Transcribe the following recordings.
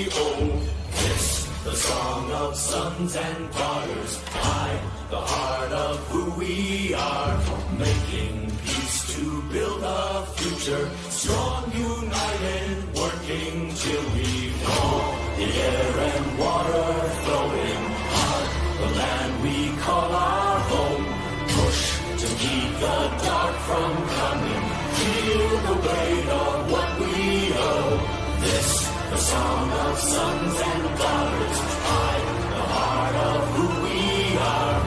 we owe. This, the song of sons and daughters, I, the heart of who we are, making peace to build a future, strong, united, working till we fall. The air and water flowing, heart, the land we call our home. Push to keep the dark from coming, feel the weight of what we owe. This, the song of sons and daughters, I, the heart of who we are,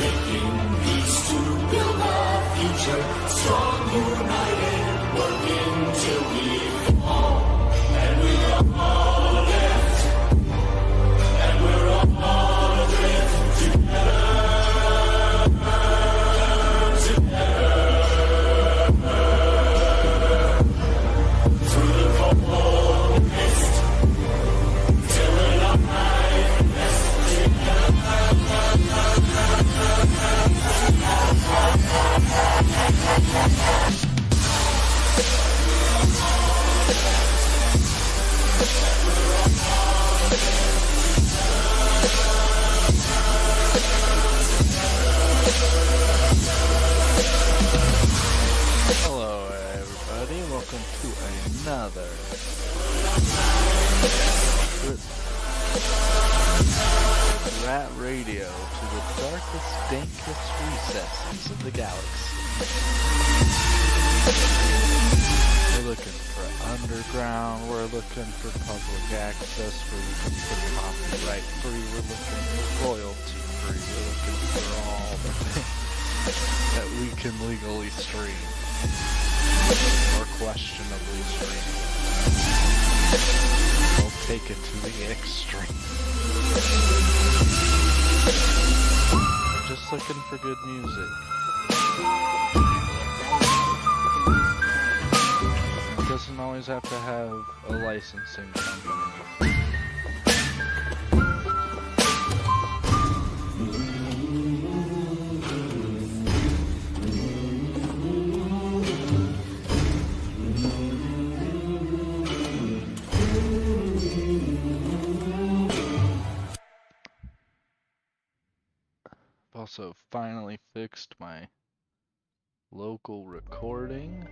making peace to build a future, strong, united, working till we fall. And we're all adrift, and we're all adrift together, through the cold mist, till the night rests Hello everybody, welcome to another Rat Radio to the darkest, dankest recesses of the galaxy. We're looking for underground, we're looking for public access, we're looking for copyright free, we're looking for royalty free, we're looking for all the things that we can legally stream. Or questionably stream. We'll take it to the extreme. We're just looking for good music. It doesn't always have to have a licensing company. Also finally fixed my local recording.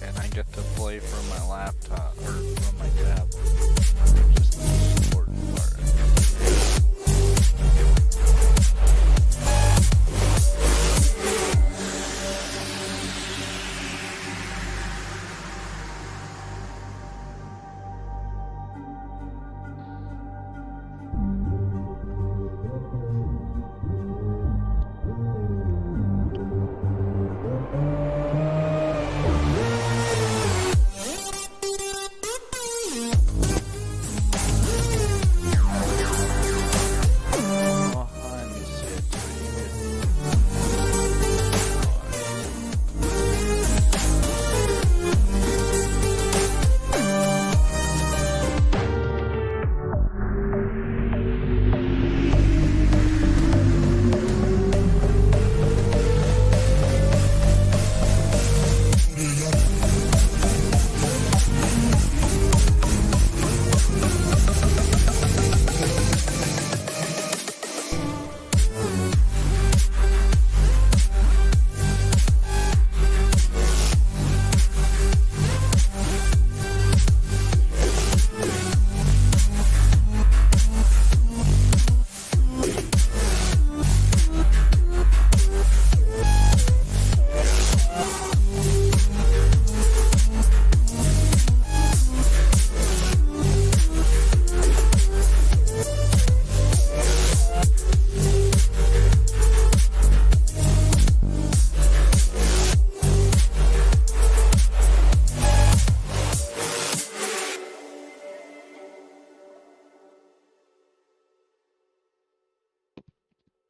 And I get to play from my laptop or from my tablet, which is the most important part.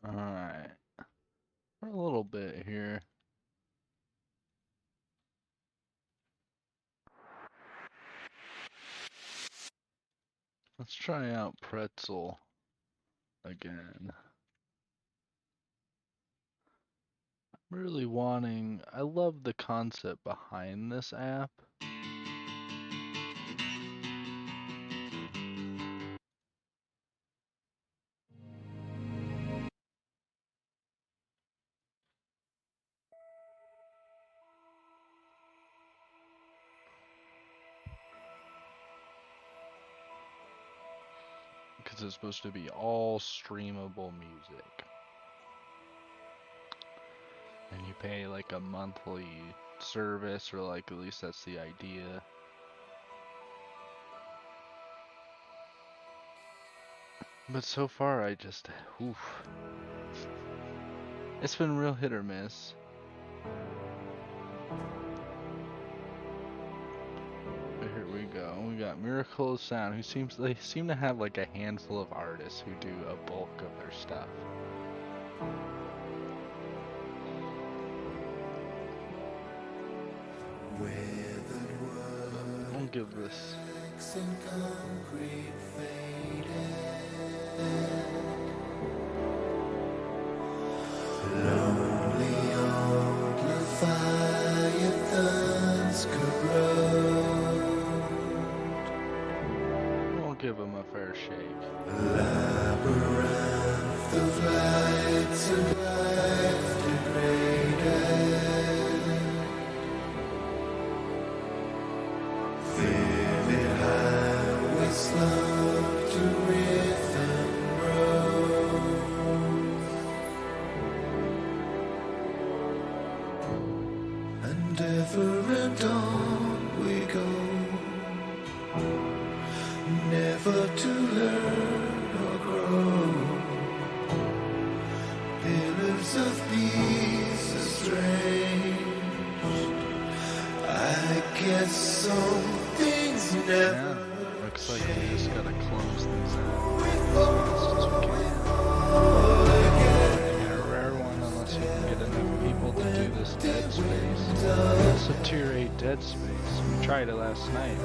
Alright. For a little bit here. Let's try out Pretzel again. I'm really wanting, I love the concept behind this app. Because it's supposed to be all streamable music. And you pay like a monthly service, or like at least that's the idea. But so far I just, oof. It's been real hit or miss. But here we go. We got Miracle of Sound, they seem to have like a handful of artists who do a bulk of their stuff. I'll give this. Lonely old Leviathans corrode. We'll give them a fair shake. Labyrinth of lights and life degraded. Vivid highway slump to rhythm road. And ever and on we go, never to learn or grow. Pillars of peace estranged. I guess some things never. Yeah, looks like we just gotta close these out. And a rare one, unless you can get enough people to do this Dead Space. It's a tier 8 Dead Space. We tried it last night.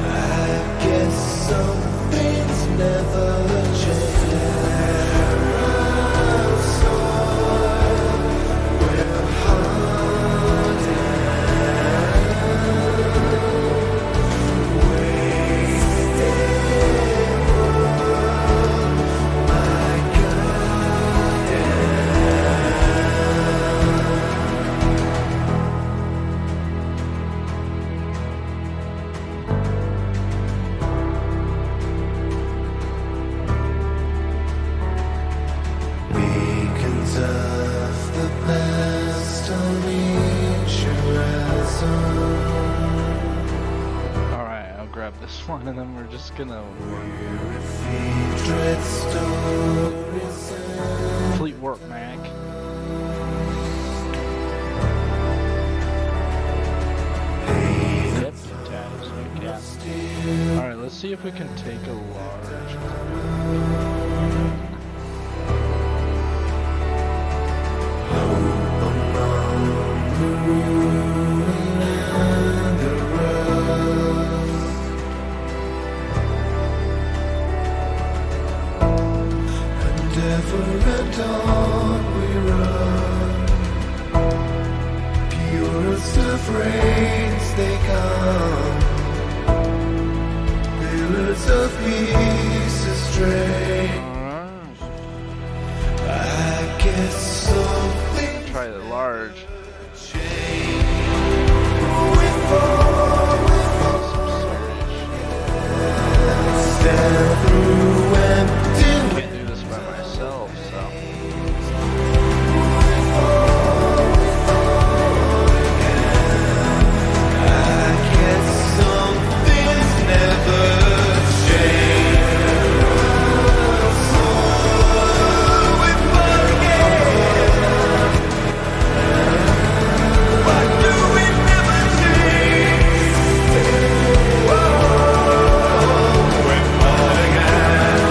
I guess some things never change. Beacons of the past on each horizon. Alright, I'll grab this one and then we're just gonna Dread stories complete work, Mac. Yep, tabs, yeah. Alright, let's see if we can take a large. Ever and on we run, purest of rains they come, pillars of peace estranged. I guess something Try the large. stand through empty. Can't do this by myself, so. I guess some things never change. So we part again. Why do we never change? Whoa, we part again.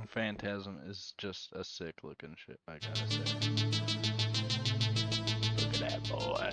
Phantasm is just a sick looking ship, I gotta say. Look at that boy.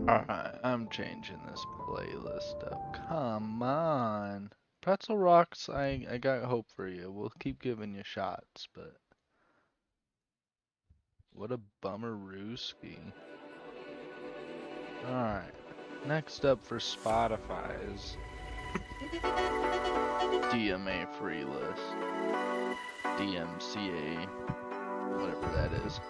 Alright, I'm changing this playlist up. Come on. Pretzel Rocks, I got hope for you. We'll keep giving you shots, but what a bummer-rooski. Alright. Next up for Spotify is DMA free list. DMCA, whatever that is.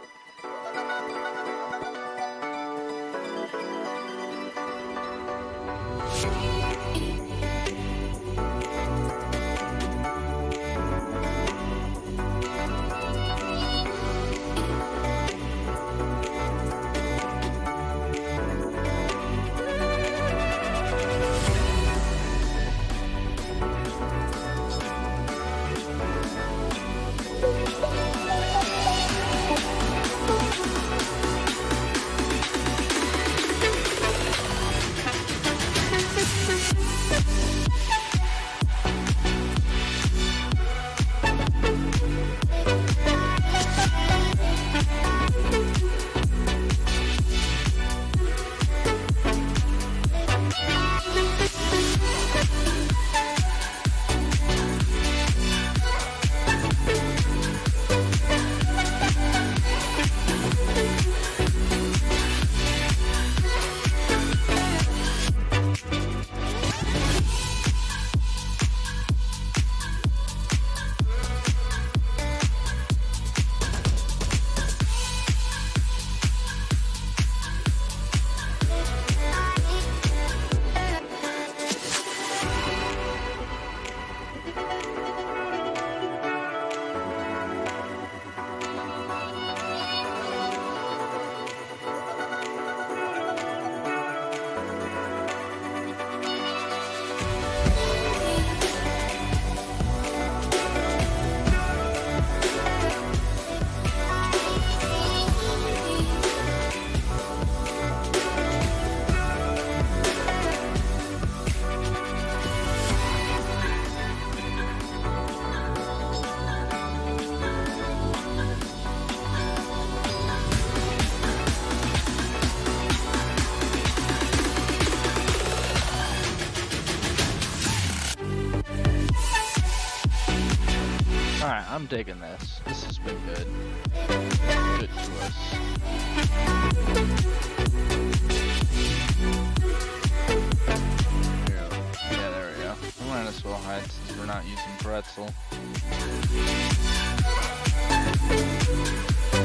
Alright, I'm digging this. This has been good. Good to us. Here, yeah, there we go. We might as well hide since we're not using pretzel.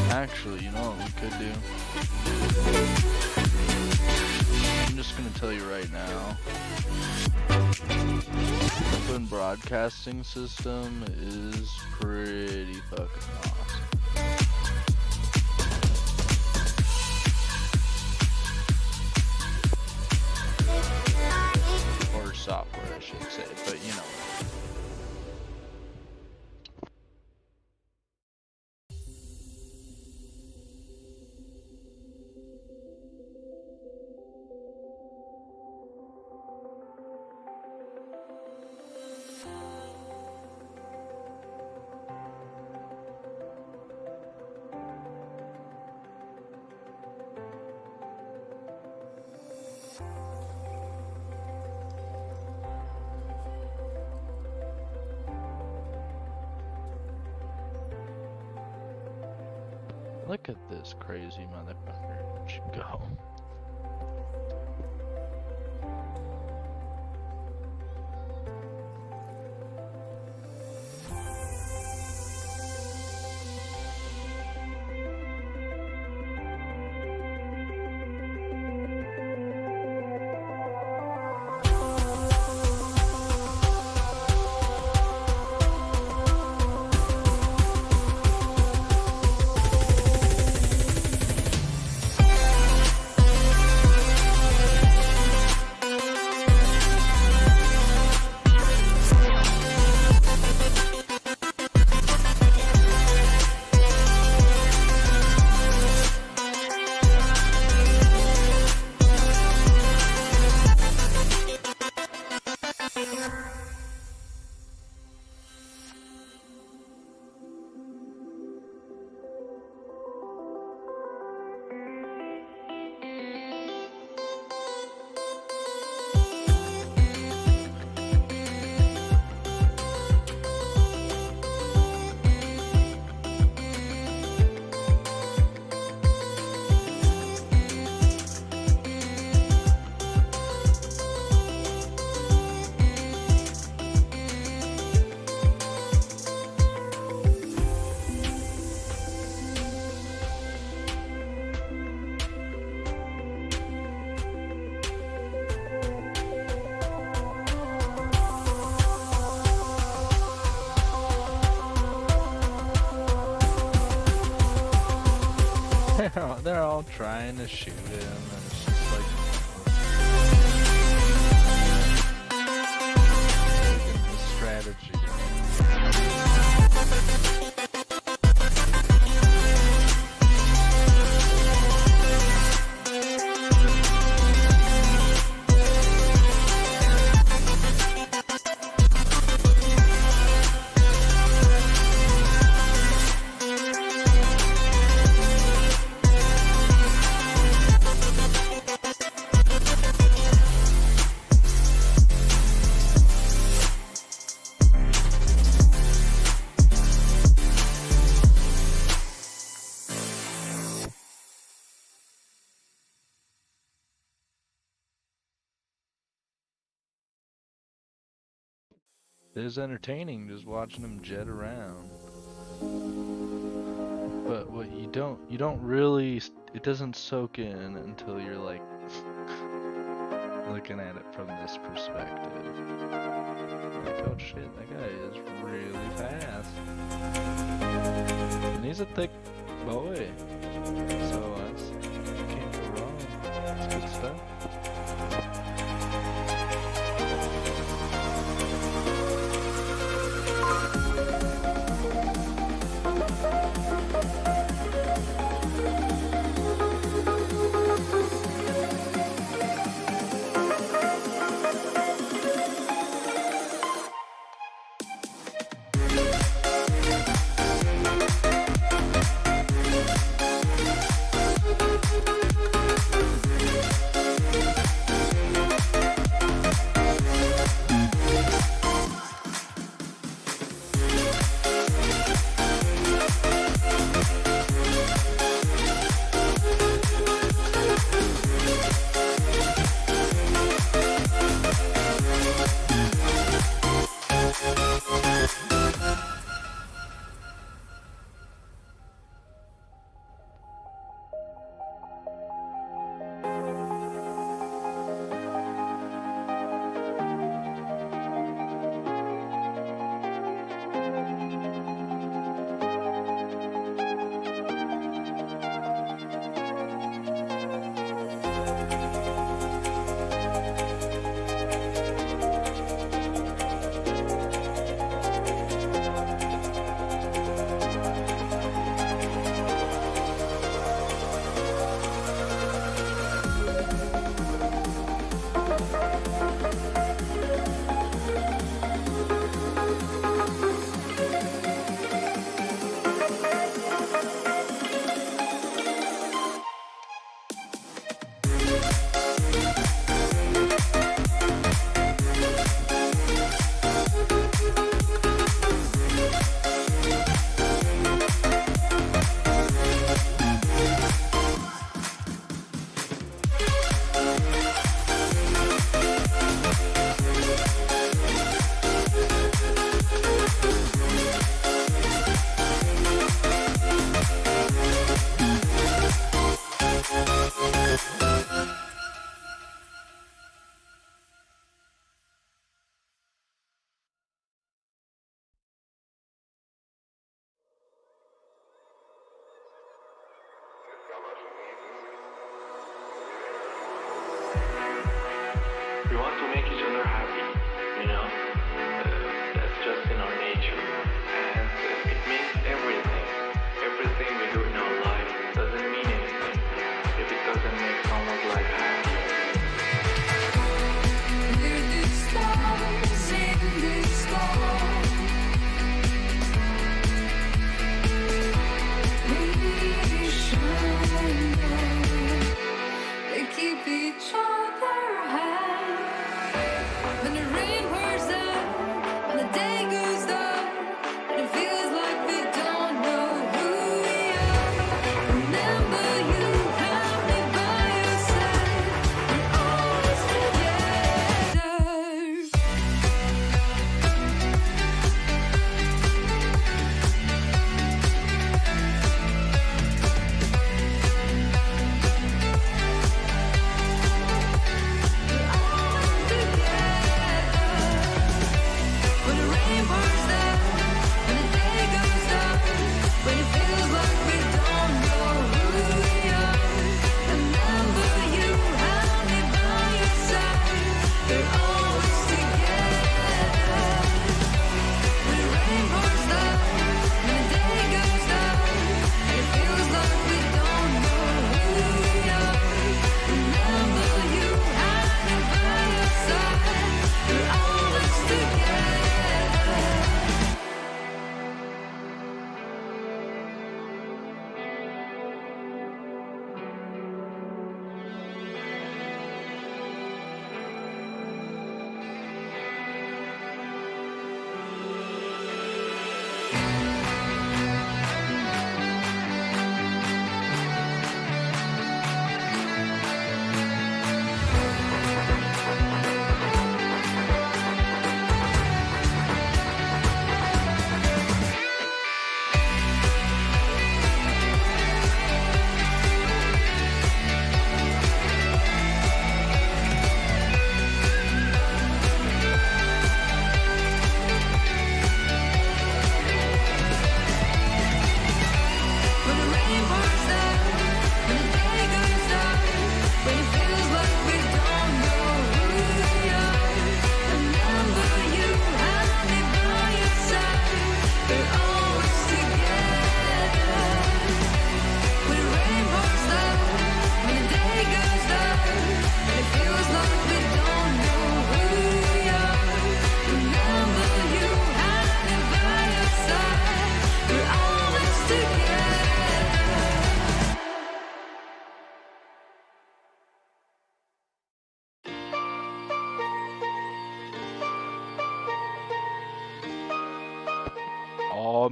Actually, you know what we could do? I'm just gonna tell you right now. Open broadcasting system is pretty fucking awesome. Or software, I should say, but you know. Look at this crazy motherfucker. Where'd you go? they're all trying to shoot him, and it's just like taking the strategy. It is entertaining just watching them jet around. But what you don't really, it doesn't soak in until you're like looking at it from this perspective. Like, oh shit, that guy is really fast. And he's a thick boy. So that's, can't go wrong. It's good stuff. We want to make each other happy, you know? That's just in our nature. And it means everything. Everything we do in our life doesn't mean anything if it doesn't make someone's life happy. We're the stars in the sky. They shine bright. They keep each other high.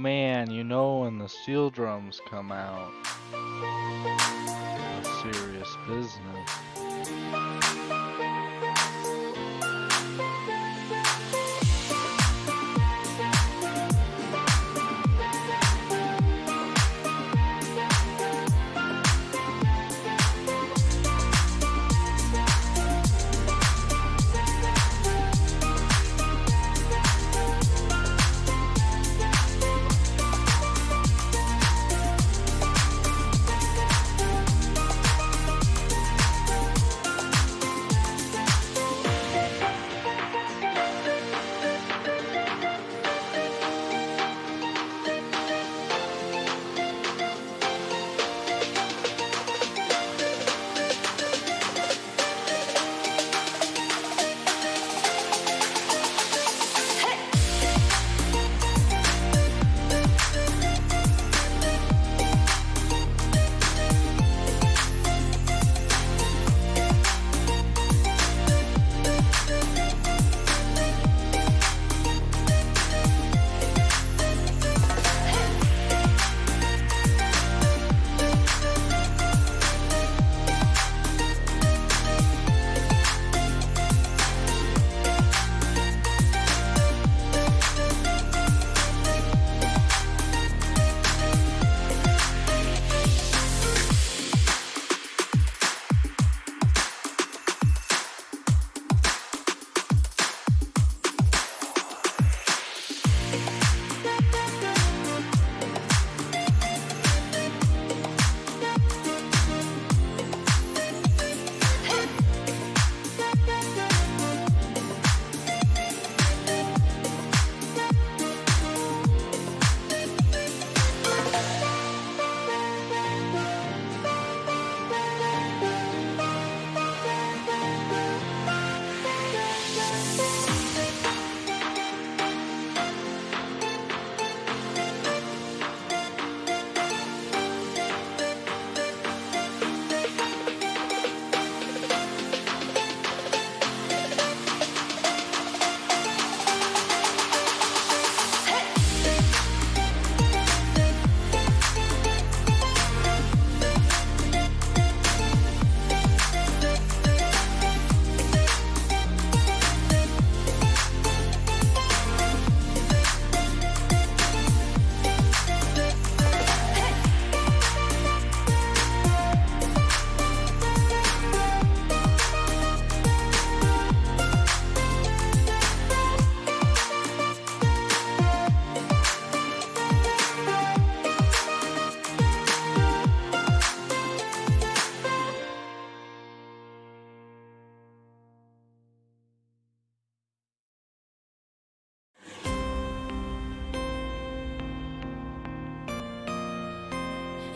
man, you know when the steel drums come out. That's serious business.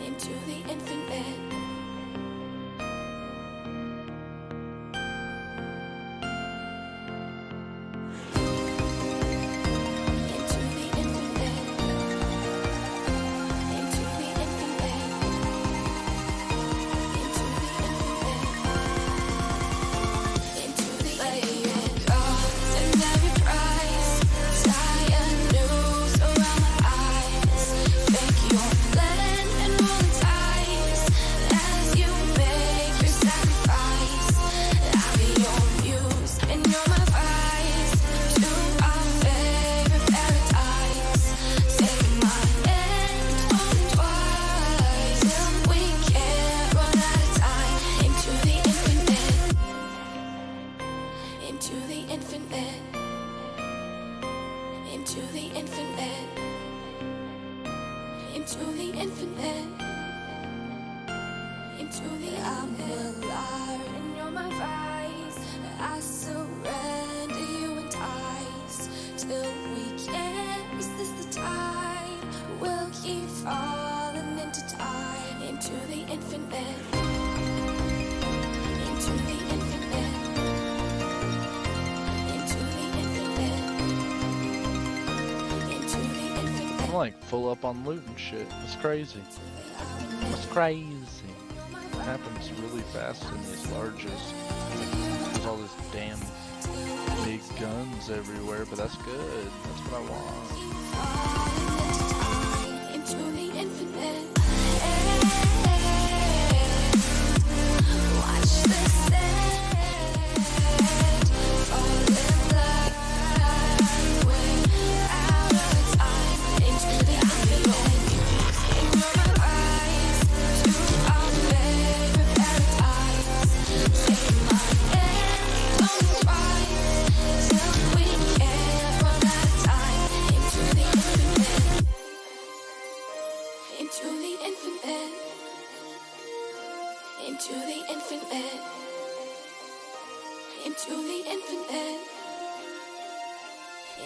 Into the infinite. Into the infinite. Into the infinite. Into the infinite. Into the infinite. Gods and every price. Tie a noose around my eyes. Fake your land and roll the dice as you make your sacrifice. I'll be your muse and you're my vice to our favorite paradise. Take my hand only twice till we can't run out of time. Into the infinite. Into the infinite. Into the infinite. Into the infinite. Into the I'm a liar and you're my vice. I surrender, you entice till we can't resist the tide. We'll keep falling into time. Into the infinite. Into the infinite. Into the infinite. Into the infinite. I'm like full up on loot and shit. It's crazy. It's crazy. It happens really fast in these larges. There's all this damn big guns everywhere, but that's good. That's what I want. Falling into time. into the infinite. Watch the sand fall in love without a time. Into the infinite. In your eyes to our favorite paradise. Take my hand, don't twice till we can't run out of time. Into the infinite. Into the infinite. Into the infinite. Into the infinite.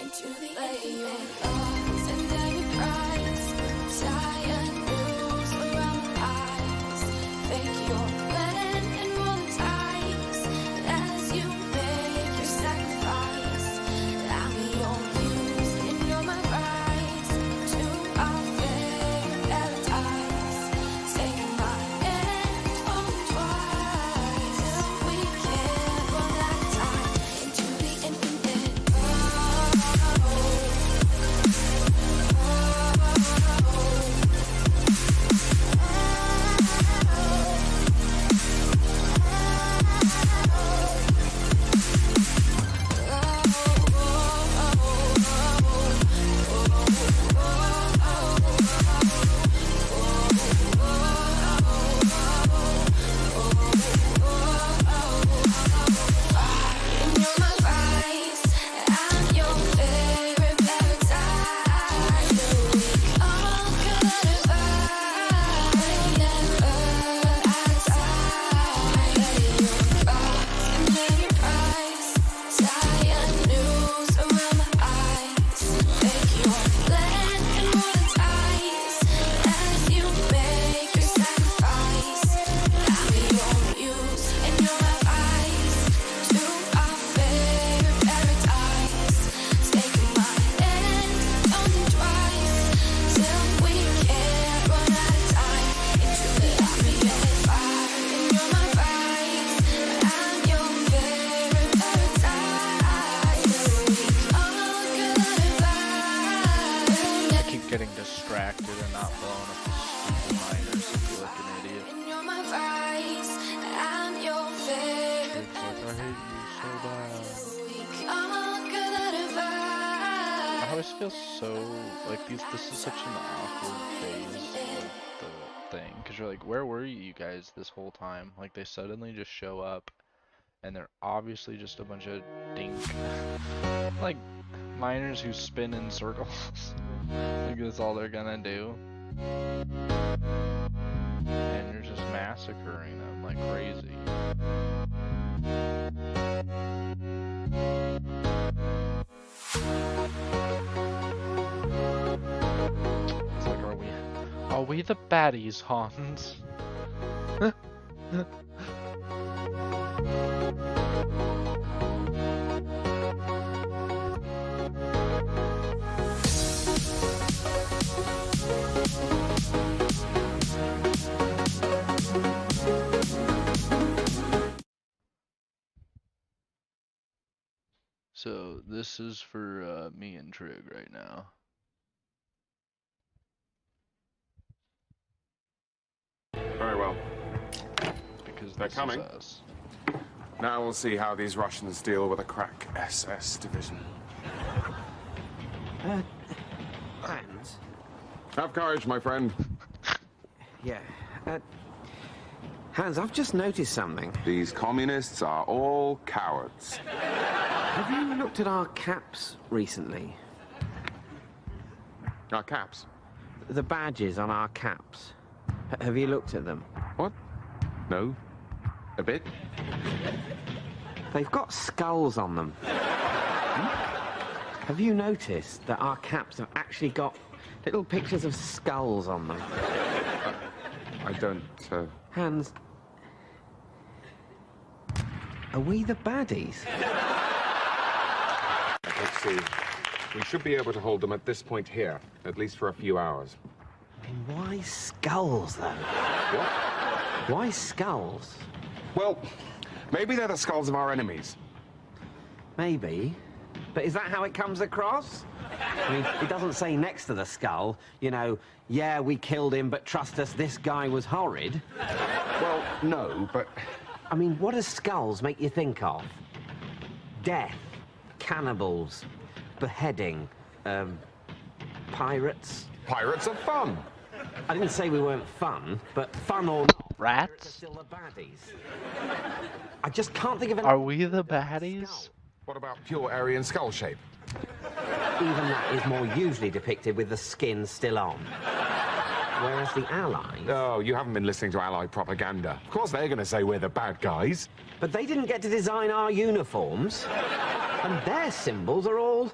Into the infinite. Thoughts and every prize. Tie a noose around my eyes. Fake your wedding and roll the dice. As you make your sacrifice. I'm your muse and you're my rise. To our favorite paradise. Take my hand, hold twice. Till we can't run out of time. Into the infinite. You're my rise, I'm your favorite paradise. We all could divide, never out of time. Your thoughts and then your prize, tie a noose around my eyes. Fake your plan and roll the dice, as you make your sacrifice. I'm your muse and you're my rise. To our favorite paradise. Take my hand, don't think twice. Till we can't run out of time. Into the infinite fire. And you're my rise. I'm your favorite paradise. We all could divide. I keep getting distracted and not blowing up the stupid miners if you like an idiot. And you're my rise. I'm your favorite It's like, I hate you so bad. We all could divide. I always feel so like this is such an awkward phase of the thing because you're like, where were you guys this whole time? Like they suddenly just show up and they're obviously just a bunch of dink like miners who spin in circles. Like that's all they're gonna do. And you're just massacring them like crazy. It's like, are we the baddies, Hans? So this is for me and Trig right now. Very well. Because They're this coming. is us. Now we'll see how these Russians deal with a crack SS division. Hans? Have courage, my friend. Yeah. Hans, I've just noticed something. These communists are all cowards. Have you looked at our caps recently? Our caps. The badges on our caps. Have you looked at them? What? No. A bit? They've got skulls on them. Have you noticed that our caps have actually got little pictures of skulls on them? I don't, Hans, are we the baddies? Let's see. We should be able to hold them at this point here, at least for a few hours. I mean, why skulls, though? What? Why skulls? Well, maybe they're the skulls of our enemies. Maybe. But is that how it comes across? I mean, it doesn't say next to the skull, you know, yeah, we killed him, but trust us, this guy was horrid. Well, no, but... I mean, what do skulls make you think of? Death, cannibals, beheading, pirates. Pirates are fun. I didn't say we weren't fun, but fun or not, Rats? pirates are still the baddies. I just can't think of any... Are we the baddies? What about pure Aryan skull shape? Even that is more usually depicted with the skin still on. Whereas the Allies... Oh, you haven't been listening to Allied propaganda. Of course they're going to say we're the bad guys. But they didn't get to design our uniforms. And their symbols are all,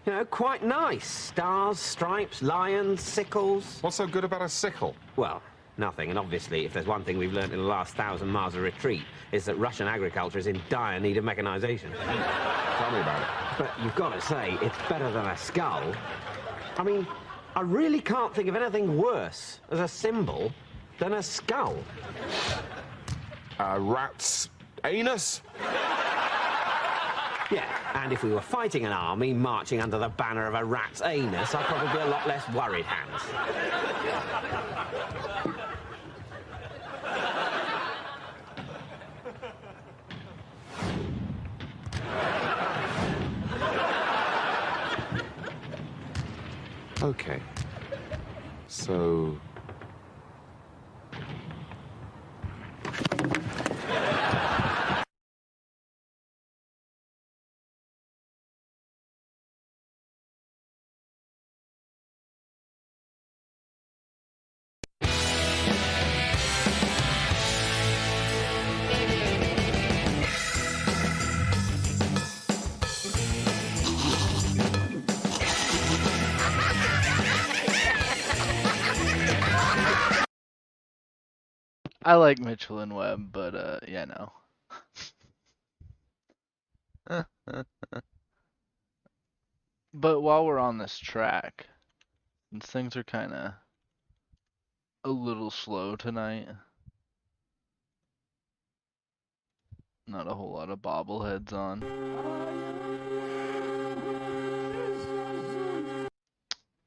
you know, quite nice. Stars, stripes, lions, sickles. What's so good about a sickle? Well, nothing. And obviously, if there's one thing we've learnt in the last 1,000 miles of retreat, is that Russian agriculture is in dire need of mechanization. Tell me about it. But you've got to say, it's better than a skull. I mean, I really can't think of anything worse as a symbol than a skull. A rat's anus? Yeah, and if we were fighting an army marching under the banner of a rat's anus, I'd probably be a lot less worried, Hans. Okay. So... I like Mitchell and Webb, but yeah, no. But while we're on this track, since things are kind of a little slow tonight, not a whole lot of bobbleheads on.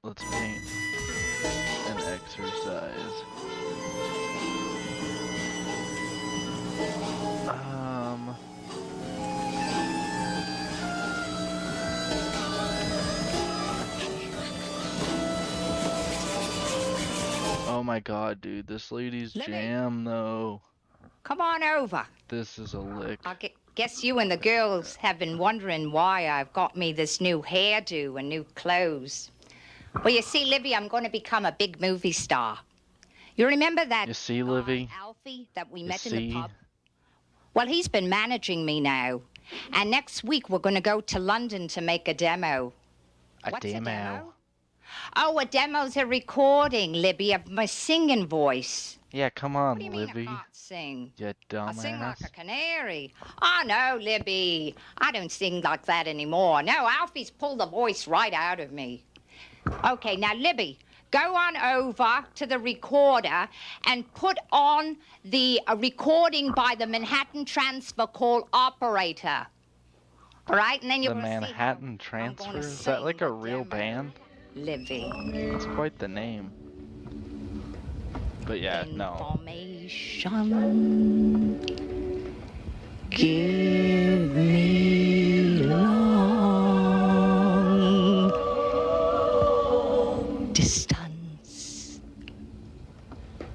Let's paint an exercise. Oh my god, dude, this lady's jam though. Come on over. This is a lick. Guess you and the girls have been wondering why I've got me this new hairdo and new clothes. Well, you see, Livy, I'm going to become a big movie star. You remember that You see, Livy? Alfie that we met in the pub? Well, he's been managing me now. And next week we're going to go to London to make a demo. What's a demo? Oh, a demo's a recording, Libby, of my singing voice. Yeah, come on, What do you mean Livy. I can't sing? You I dumbass. sing like a canary. Oh, no, Libby. I don't sing like that anymore. No, Alfie's pulled the voice right out of me. Okay, now, Libby, go on over to the recorder and put on the recording by the Manhattan Transfer call operator. All right, and then you're The going to see Manhattan how I'm Transfer? gonna Is that like a sing real demo. band? Livy. That's quite the name. But yeah, no. Information. Give me long distance.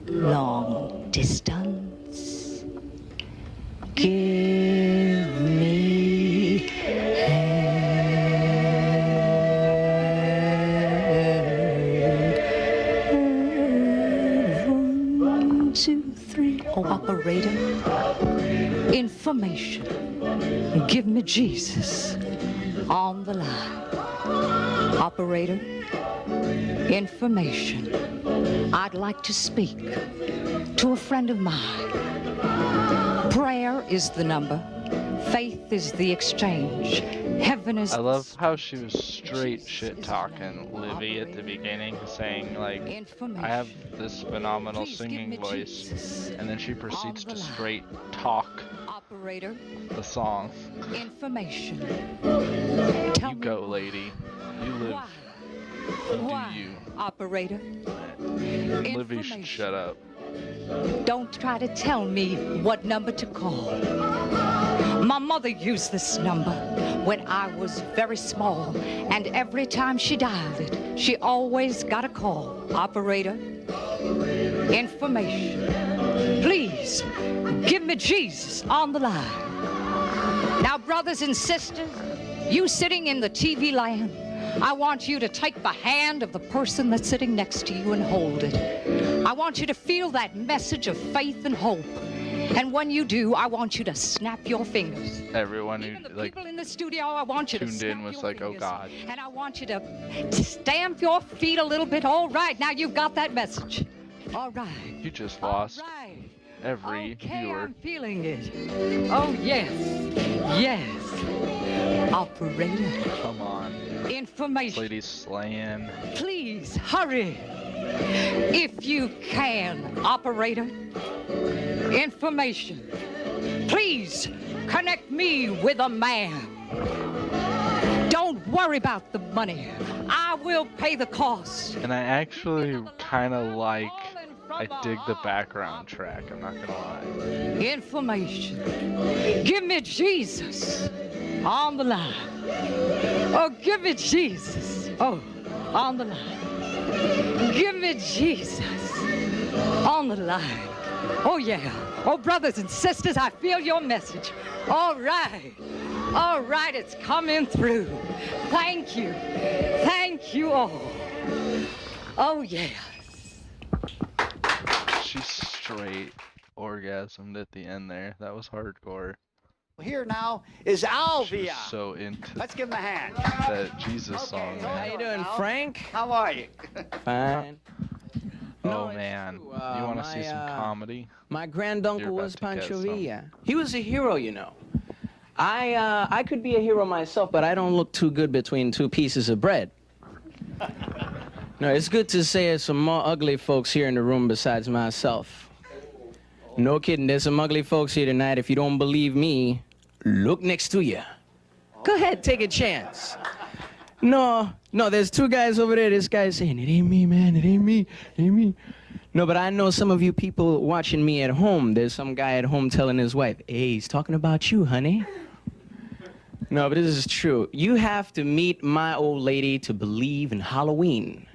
Long distance. Give me One, two, three. Oh, operator. Information. Give me Jesus on the line. Operator. Information. I'd like to speak to a friend of mine. Prayer is the number. Faith is the exchange. Heaven is I the love how she was straight shit talking Livy at the beginning, saying like, I have this phenomenal Please give singing me voice, Jesus and then she proceeds on the to line. straight talk Operator. the song. Information. You go, lady. You live Why Why, you. operator? Livy should shut up. Don't try to tell me what number to call. My mother used this number when I was very small, and every time she dialed it, she always got a call. Operator, information. Please, give me Jesus on the line. Now, brothers and sisters, you sitting in the TV land, I want you to take the hand of the person that's sitting next to you and hold it. I want you to feel that message of faith and hope. And when you do, I want you to snap your fingers. Everyone Even the who like people in the studio, I want you to tuned snap in was your like, oh fingers. God. And I want you to stamp your feet a little bit. All right, now you've got that message. All right. You just lost All right. every Okay, viewer. I'm feeling it. Oh, yes. Yes. Operator. Come on. Information. Lady's slaying. Please, hurry. If you can, operator. Information. Please, connect me with a man. Don't worry about the money. I will pay the cost. And I actually kind of like, I dig the background track, I'm not gonna lie. Information. Give me Jesus on the line. Oh, give me Jesus. Oh, on the line. Give me Jesus on the line. Oh, yeah. Oh, brothers and sisters, I feel your message. All right. All right, it's coming through. Thank you. Thank you all. Oh, yes. She straight orgasmed at the end there. That was hardcore. Here now is She Alvia. was so into Let's give him a hand. that Jesus song, Okay, How man. you doing, Frank? How are you? Fine. No, Oh it's man, true. you want to see some comedy? My You're granduncle about was to get Pancho some. Villa. He was a hero, you know. I could be a hero myself, but I don't look too good between two pieces of bread. No, it's good to say there's some more ugly folks here in the room besides myself. No kidding, there's some ugly folks here tonight. If you don't believe me, look next to you. Go ahead, take a chance. No, there's two guys over there. This guy's saying, it ain't me, man, it ain't me, it ain't me. No, but I know some of you people watching me at home. There's some guy at home telling his wife, hey, he's talking about you, honey. No, but this is true. You have to meet my old lady to believe in Halloween.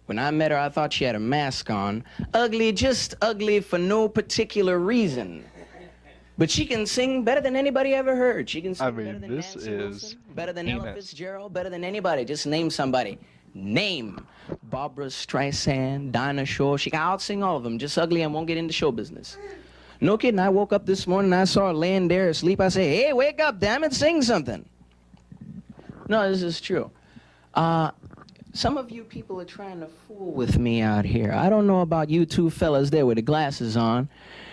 When I met her, I thought she had a mask on. Ugly, just ugly for no particular reason. But she can sing better than anybody ever heard. She can sing better than this Nancy is Wilson, better than Ella heinous. Fitzgerald, better than anybody. Just name somebody. Name. Barbara Streisand, Dinah Shore. She can out-sing all of them. Just ugly and won't get into show business. No kidding. I woke up this morning and I saw her laying there asleep. I say, hey, wake up, damn it, sing something. No, this is true. Some of you people are trying to fool with me out here. I don't know about you two fellas there with the glasses on.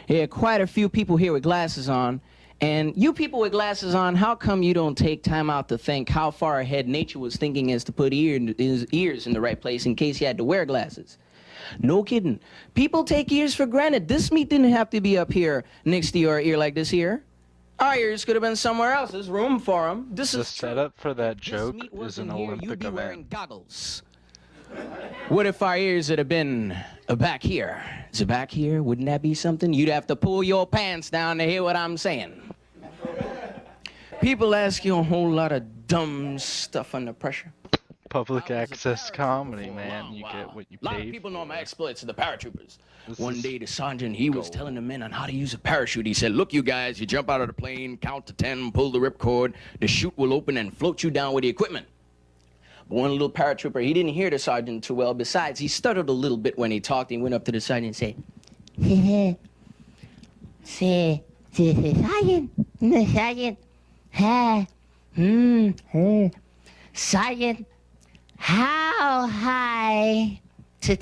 Yeah, quite a few people here with glasses on. And you people with glasses on, how come you don't take time out to think how far ahead nature was thinking as to put his ears in the right place in case you had to wear glasses? No kidding. People take ears for granted. This meat didn't have to be up here next to your ear like this here. Our ears could have been somewhere else. There's room for them. This The is true. setup for that This joke meat is wasn't an here, Olympic you'd be event. wearing goggles. What if our ears had been back here? Is it back here? Wouldn't that be something? You'd have to pull your pants down to hear what I'm saying. People ask you a whole lot of dumb stuff under pressure. Public access comedy, man. You get what you A lot of pay people know for. my exploits of the paratroopers. This One is day the sergeant, he was gold. telling the men on how to use a parachute. He said, look, you guys, you jump out of the plane, count to 10, pull the ripcord, the chute will open and float you down with the equipment. But one little paratrooper, he didn't hear the sergeant too well. Besides, he stuttered a little bit when he talked. He went up to the sergeant and said, Sergeant, Sergeant, how high Ted,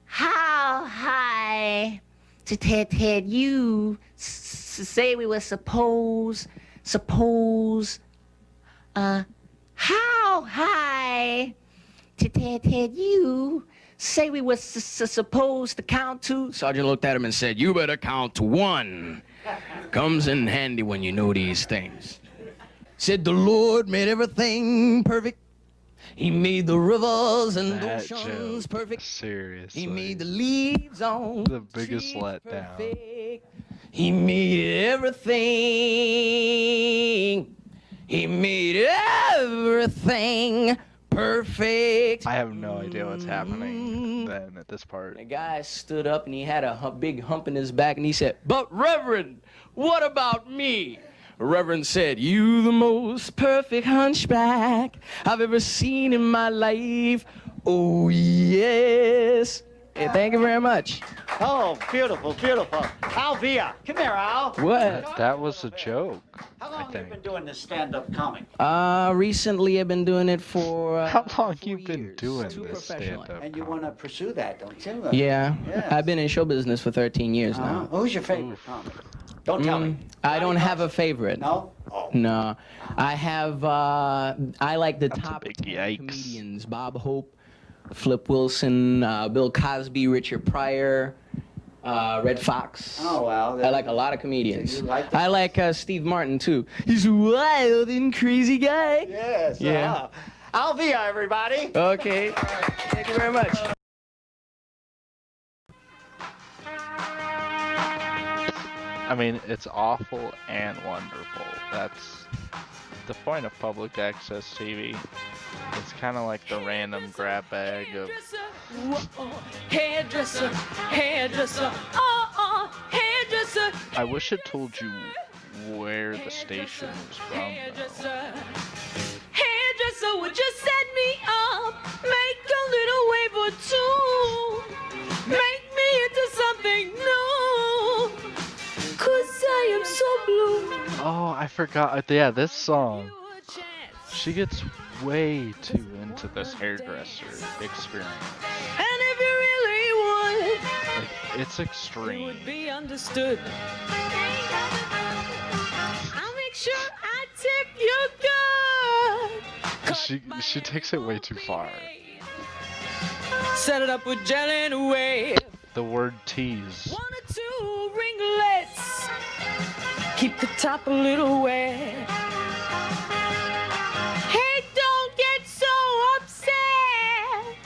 how high Ted, you say we were suppose, how high Ted, you say we were supposed to count to? Sergeant looked at him and said, you better count to 1. Comes in handy when you know these things. Said the Lord made everything perfect. He made the rivers and the That oceans joke, perfect. seriously. He made the leaves on The biggest trees letdown. perfect. He made everything. He made everything perfect. I have no idea what's happening then at this part. The guy stood up and he had a big hump in his back and he said, "But Reverend, what about me?" Reverend said, "You the most perfect hunchback I've ever seen in my life. Oh, yes." Hey, thank you very much. Oh, beautiful, beautiful. Alvia, come here, Al. What? That was a joke, How I long have you think. been doing this stand-up comic? Recently I've been doing it for How long 4 you been years, doing too this professionally. stand-up? And you want to pursue that, don't you? Yeah, Yes. I've been in show business for 13 years now. Who's your favorite comic? Don't tell me. I don't Johnny have a Carson? favorite. No? Oh. No, I have. I like the That's a top big 10 yikes. comedians: Bob Hope, Flip Wilson, Bill Cosby, Richard Pryor, Red Fox. Oh, well. I like a lot of comedians. So you like them? I like Steve Martin too. He's a wild and crazy guy. Yes. Yeah. Alvia, everybody. Okay. Thank you very much. I mean, it's awful and wonderful. That's the point of public access TV. It's kind of like the random grab bag of Hairdresser, hairdresser, hairdresser, I wish it told you where the station was from, though. hairdresser. Hairdresser, would you set me up? Make a little wave or two. Make me into something new. 'Cause I am so blue. Oh, I forgot. Yeah, this song. She gets way too into this hairdresser experience. And if you really would, Like, it's it extreme. would be understood. I'll make sure I tip you good. She takes it way too far. Set it up with jelly and away. The word tease. 1 or 2 ringlets. Keep the top a little wet. Hey, don't get so upset.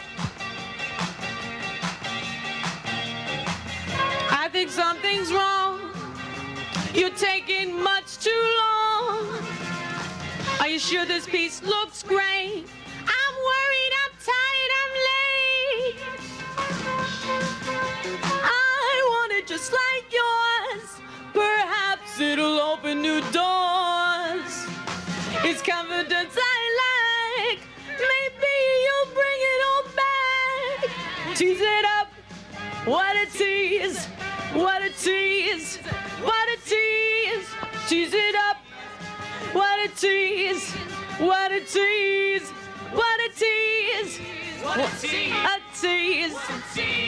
I think something's wrong. You're taking much too long. Are you sure this piece looks great? I'm worried, I'm tired, I'm late. I want it just like yours. Perhaps it'll open new doors. It's confidence I like. Maybe you'll bring it all back. Tease it up. What a tease. What a tease. What a tease. Tease it up. What a tease. What a tease. What a tease. What a tease. A tease.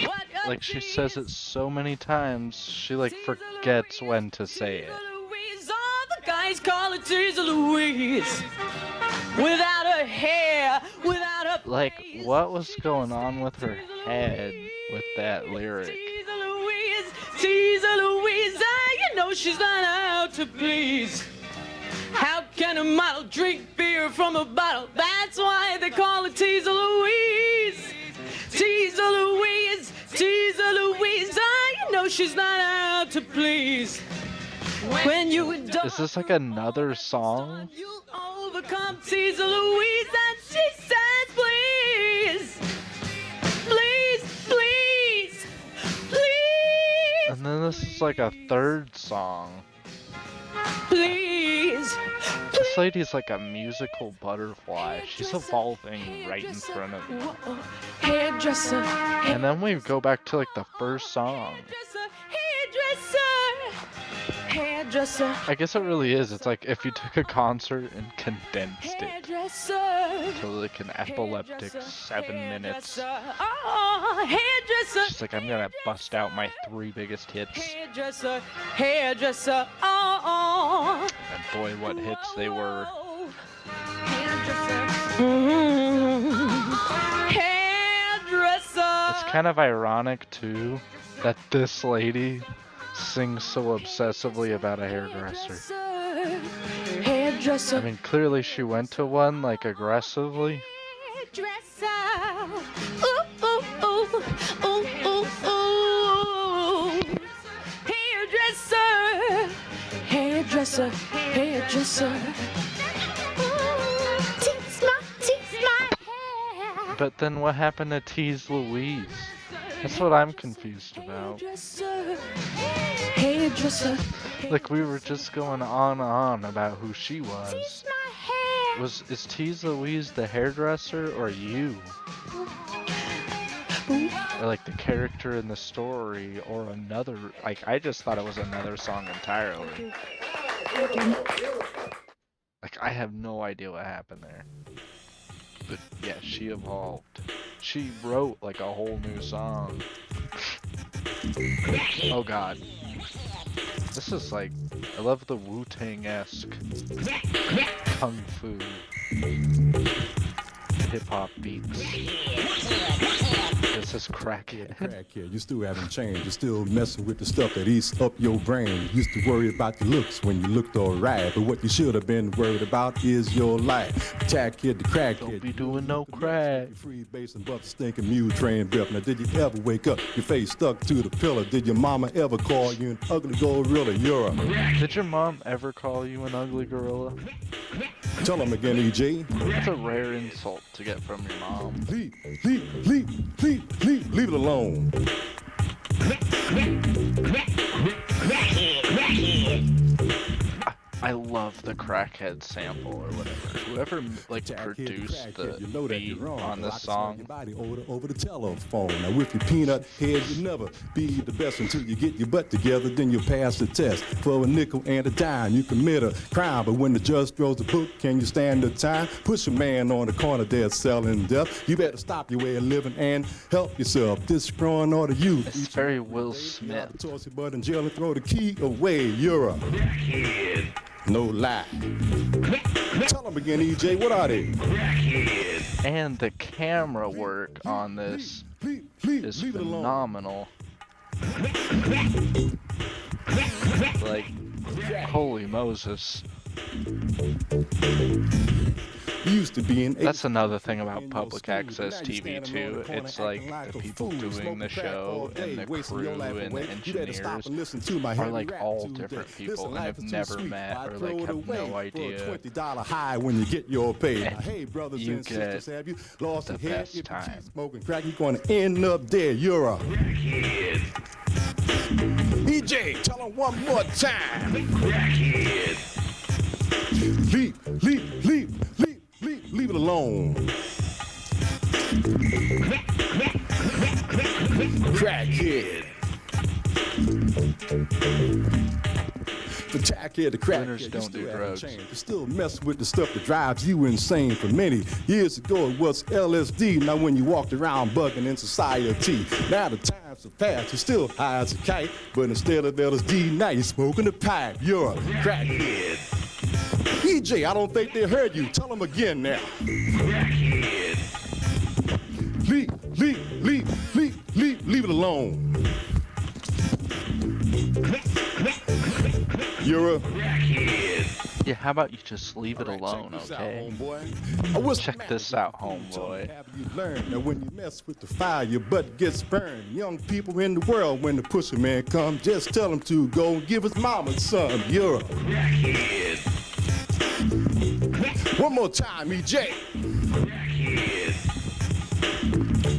What a Like, she says it so many times, she like forgets when to say it. Louise, all the guys call her Teaser Louise. Without her hair, without her Like, face. what was going on with her head with that lyric? Teaser Louise, Teaser Louise, you know she's not out to please. How can a model drink beer from a bottle? That's why they call her Teaser Louise. Teaser Louise, Teaser Louise, you know she's not out to please. When you Is this like another song? you'll overcome Teaser Louise, and she says, please, please, please, please, And then this is like a third song. please. This lady's like a musical butterfly. She's evolving right in front of you. Hairdresser, And then we go back to like the first song. hairdresser, hairdresser, I guess it really is. It's like if you took a concert and condensed it hairdresser. to like an epileptic 7 minutes. Oh, hairdresser. She's like, I'm gonna bust out my 3 biggest hits. Hairdresser, hairdresser, oh, And boy, what hits they were. Hairdresser. Hairdresser. It's kind of ironic too that this lady sings so obsessively about a hairdresser. Hairdresser. I mean, clearly she went to one, like, aggressively. Hairdresser. Ooh, ooh, ooh, ooh, ooh, ooh. Hairdresser. Hairdresser. Hairdresser. Tease my hair. But then what happened to Tease Louise? That's what I'm confused about. Hairdresser. Like, we were just going on about who she was. Is Tease Louise the hairdresser or you? Or like the character in the story or another, like I just thought it was another song entirely. Like I have no idea what happened there. But yeah, she evolved. She wrote like a whole new song. Oh god. This is like, I love the Wu-Tang-esque kung fu hip-hop beats. This is crackhead. Crackhead, you still haven't changed. You're still messing with the stuff that eats up your brain. Used to worry about your looks when you looked alright, but what you should have been worried about is your life. Tackhead, the crackhead. Don't be doing no crack. Free bass and buff stinking mule train breath. Now, did you ever wake up, your face stuck to the pillow? Did your mama ever call you an ugly gorilla? You're a... Did your mom ever call you an ugly gorilla? Tell him again, EJ. That's a rare insult to get from your mom. Leave it alone. I love the crackhead sample or whatever. Whoever like produced the beat on this song. Over the telephone. Now with your peanut head, you never be the best until you get your butt together. Then you pass the test. For a nickel and a dime, you commit a crime. But when the judge throws the book, can you stand the time? Push a man on the corner there selling death. You better stop your way of living and help yourself. This growing order you. It's very Will Smith. Toss your butt in jail and throw the key away. You're a no lie. Tell them again, EJ, what are they? And the camera work on this is phenomenal. Like, holy Moses. Used to be in. That's another thing about public access TV too. It's like the people doing the show and the crew and the engineers are like all different people and have never met or like have no idea. $20 high when you get your pay. And hey, brothers you and sisters, have you lost the your head? best time. Smoking crack, you're going to end up dead. You're a EJ, tell them one more time. Leave it alone. Crackhead. The tackhead, the crackhead, don't do drugs. You still mess with the stuff that drives you insane. For many years ago, it was LSD. Now when you walked around bugging in society, now the times have passed. You still high as a kite, but instead of LSD, now you're smoking a pipe. You're a crackhead. EJ, I don't think they heard you. Tell them again now. Leave it alone. You're a... Yeah, how about you just leave it alone, okay? Check this out, homeboy. You learn that when you mess with the fire, your butt gets burned. Young people in the world, when the pusher man comes, just tell him to go and give his mama some. You're a... One more time, EJ.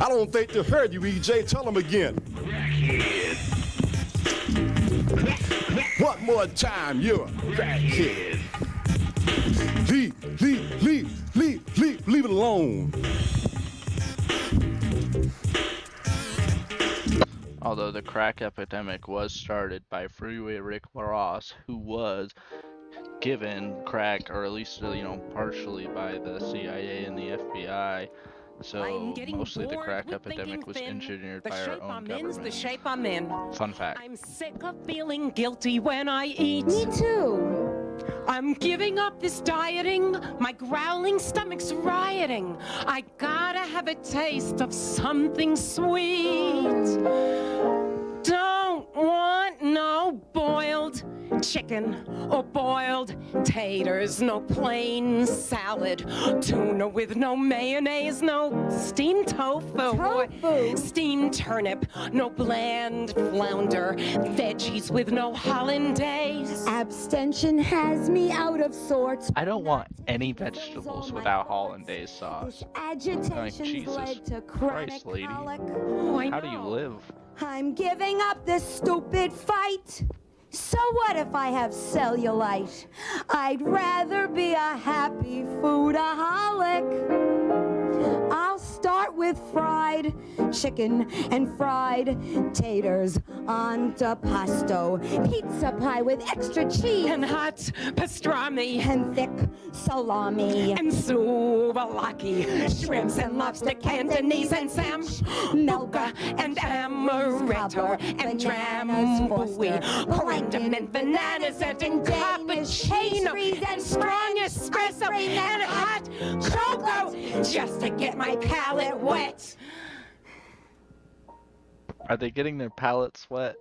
I don't think they heard you, EJ. Tell them again. One more time, you're a crackhead. Leave it alone. Although the crack epidemic was started by Freeway Rick Ross, who was given crack, or at least, you know, partially by the CIA and the FBI. So mostly the crack epidemic was engineered by our own government. The shape I'm in. Fun fact. I'm sick of feeling guilty when I eat. Me too. I'm giving up this dieting. My growling stomach's rioting. I gotta have a taste of something sweet. Don't want no boiled chicken or boiled taters, no plain salad, tuna with no mayonnaise, no steamed tofu, steamed turnip, no bland flounder, veggies with no hollandaise. Abstention has me out of sorts. I don't want any vegetables without hollandaise sauce. Like, Jesus Led to Christ, lady. How do you live? I'm giving up this stupid fight. So what if I have cellulite? I'd rather be a happy foodaholic. I'll start with fried chicken and fried taters on pasto, pizza pie with extra cheese and hot pastrami and thick salami and souvlaki, shrimps and lobster, Cantonese and Sam, Melga and amaretto and drambuie, corundum and bananas and cappuccino and strong espresso and hot cocoa just to get my palate wet. Are they getting their palates wet?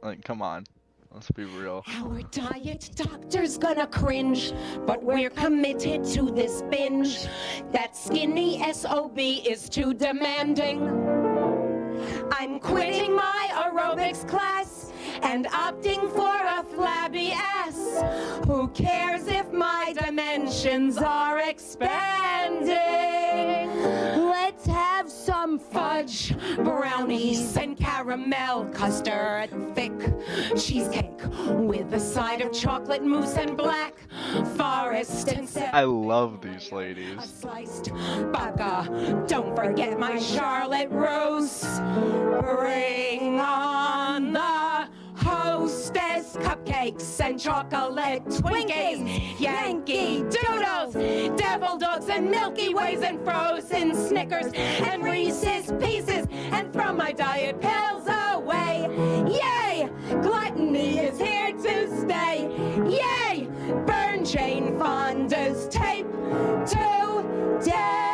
Like, come on. Let's be real. Our diet doctor's gonna cringe, but we're committed to this binge. That skinny SOB is too demanding. I'm quitting my aerobics class and opting for a flabby ass. Who cares if my dimensions are expanding? Let's have some fudge, brownies, and caramel custard, thick cheesecake with a side of chocolate mousse and black forest and I love these ladies. sliced baka. Don't forget my Charlotte Rose. Bring on the hostess cupcakes and chocolate Twinkies, Yankee Doodles, Devil Dogs and Milky Ways and frozen Snickers and Reese's Pieces, and throw my diet pills away. Yay! Gluttony is here to stay. Yay! Burn Jane Fonda's tape today.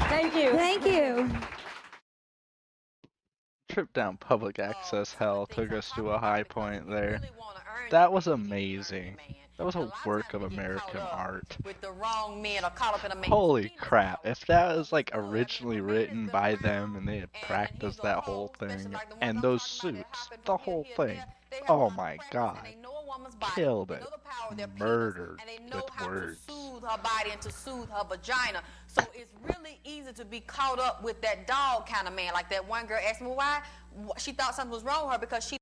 Thank you. Thank you. Trip down public access hell took us to a high point there. That was amazing. That was a work of American art. Holy crap, if that was like originally written by them and they had practiced that whole thing, and those suits, the whole thing, oh my god, killed it, murdered with words. Soothe her body and to soothe her vagina. So it's really easy to be caught up with that dog kind of man. Like that one girl asked me why she thought something was wrong with her because she.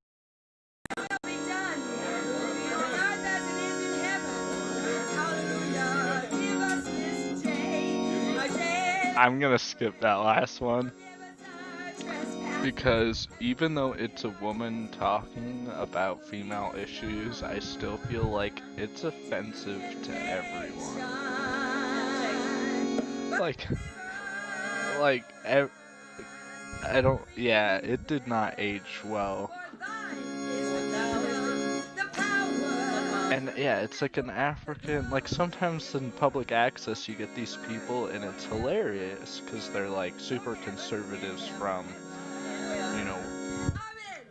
I'm gonna skip that last one. Because even though it's a woman talking about female issues, I still feel like it's offensive to everyone. I don't, yeah, it did not age well. And yeah, it's like an African, like sometimes in public access you get these people and it's hilarious because they're like super conservatives from, you know,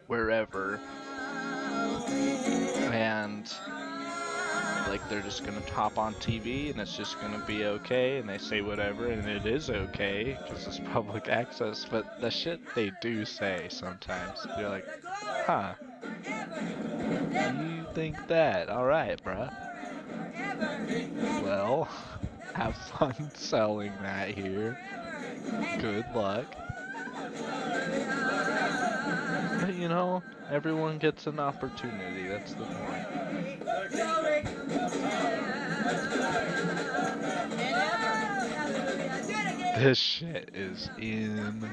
wherever, and like they're just gonna hop on TV and it's just gonna be okay and they say whatever and it is okay because it's public access, but the shit they do say sometimes, you're like, huh, you think that? Alright, bruh. Well, have fun selling that here. Good luck. But you know, everyone gets an opportunity, that's the point. This shit is in.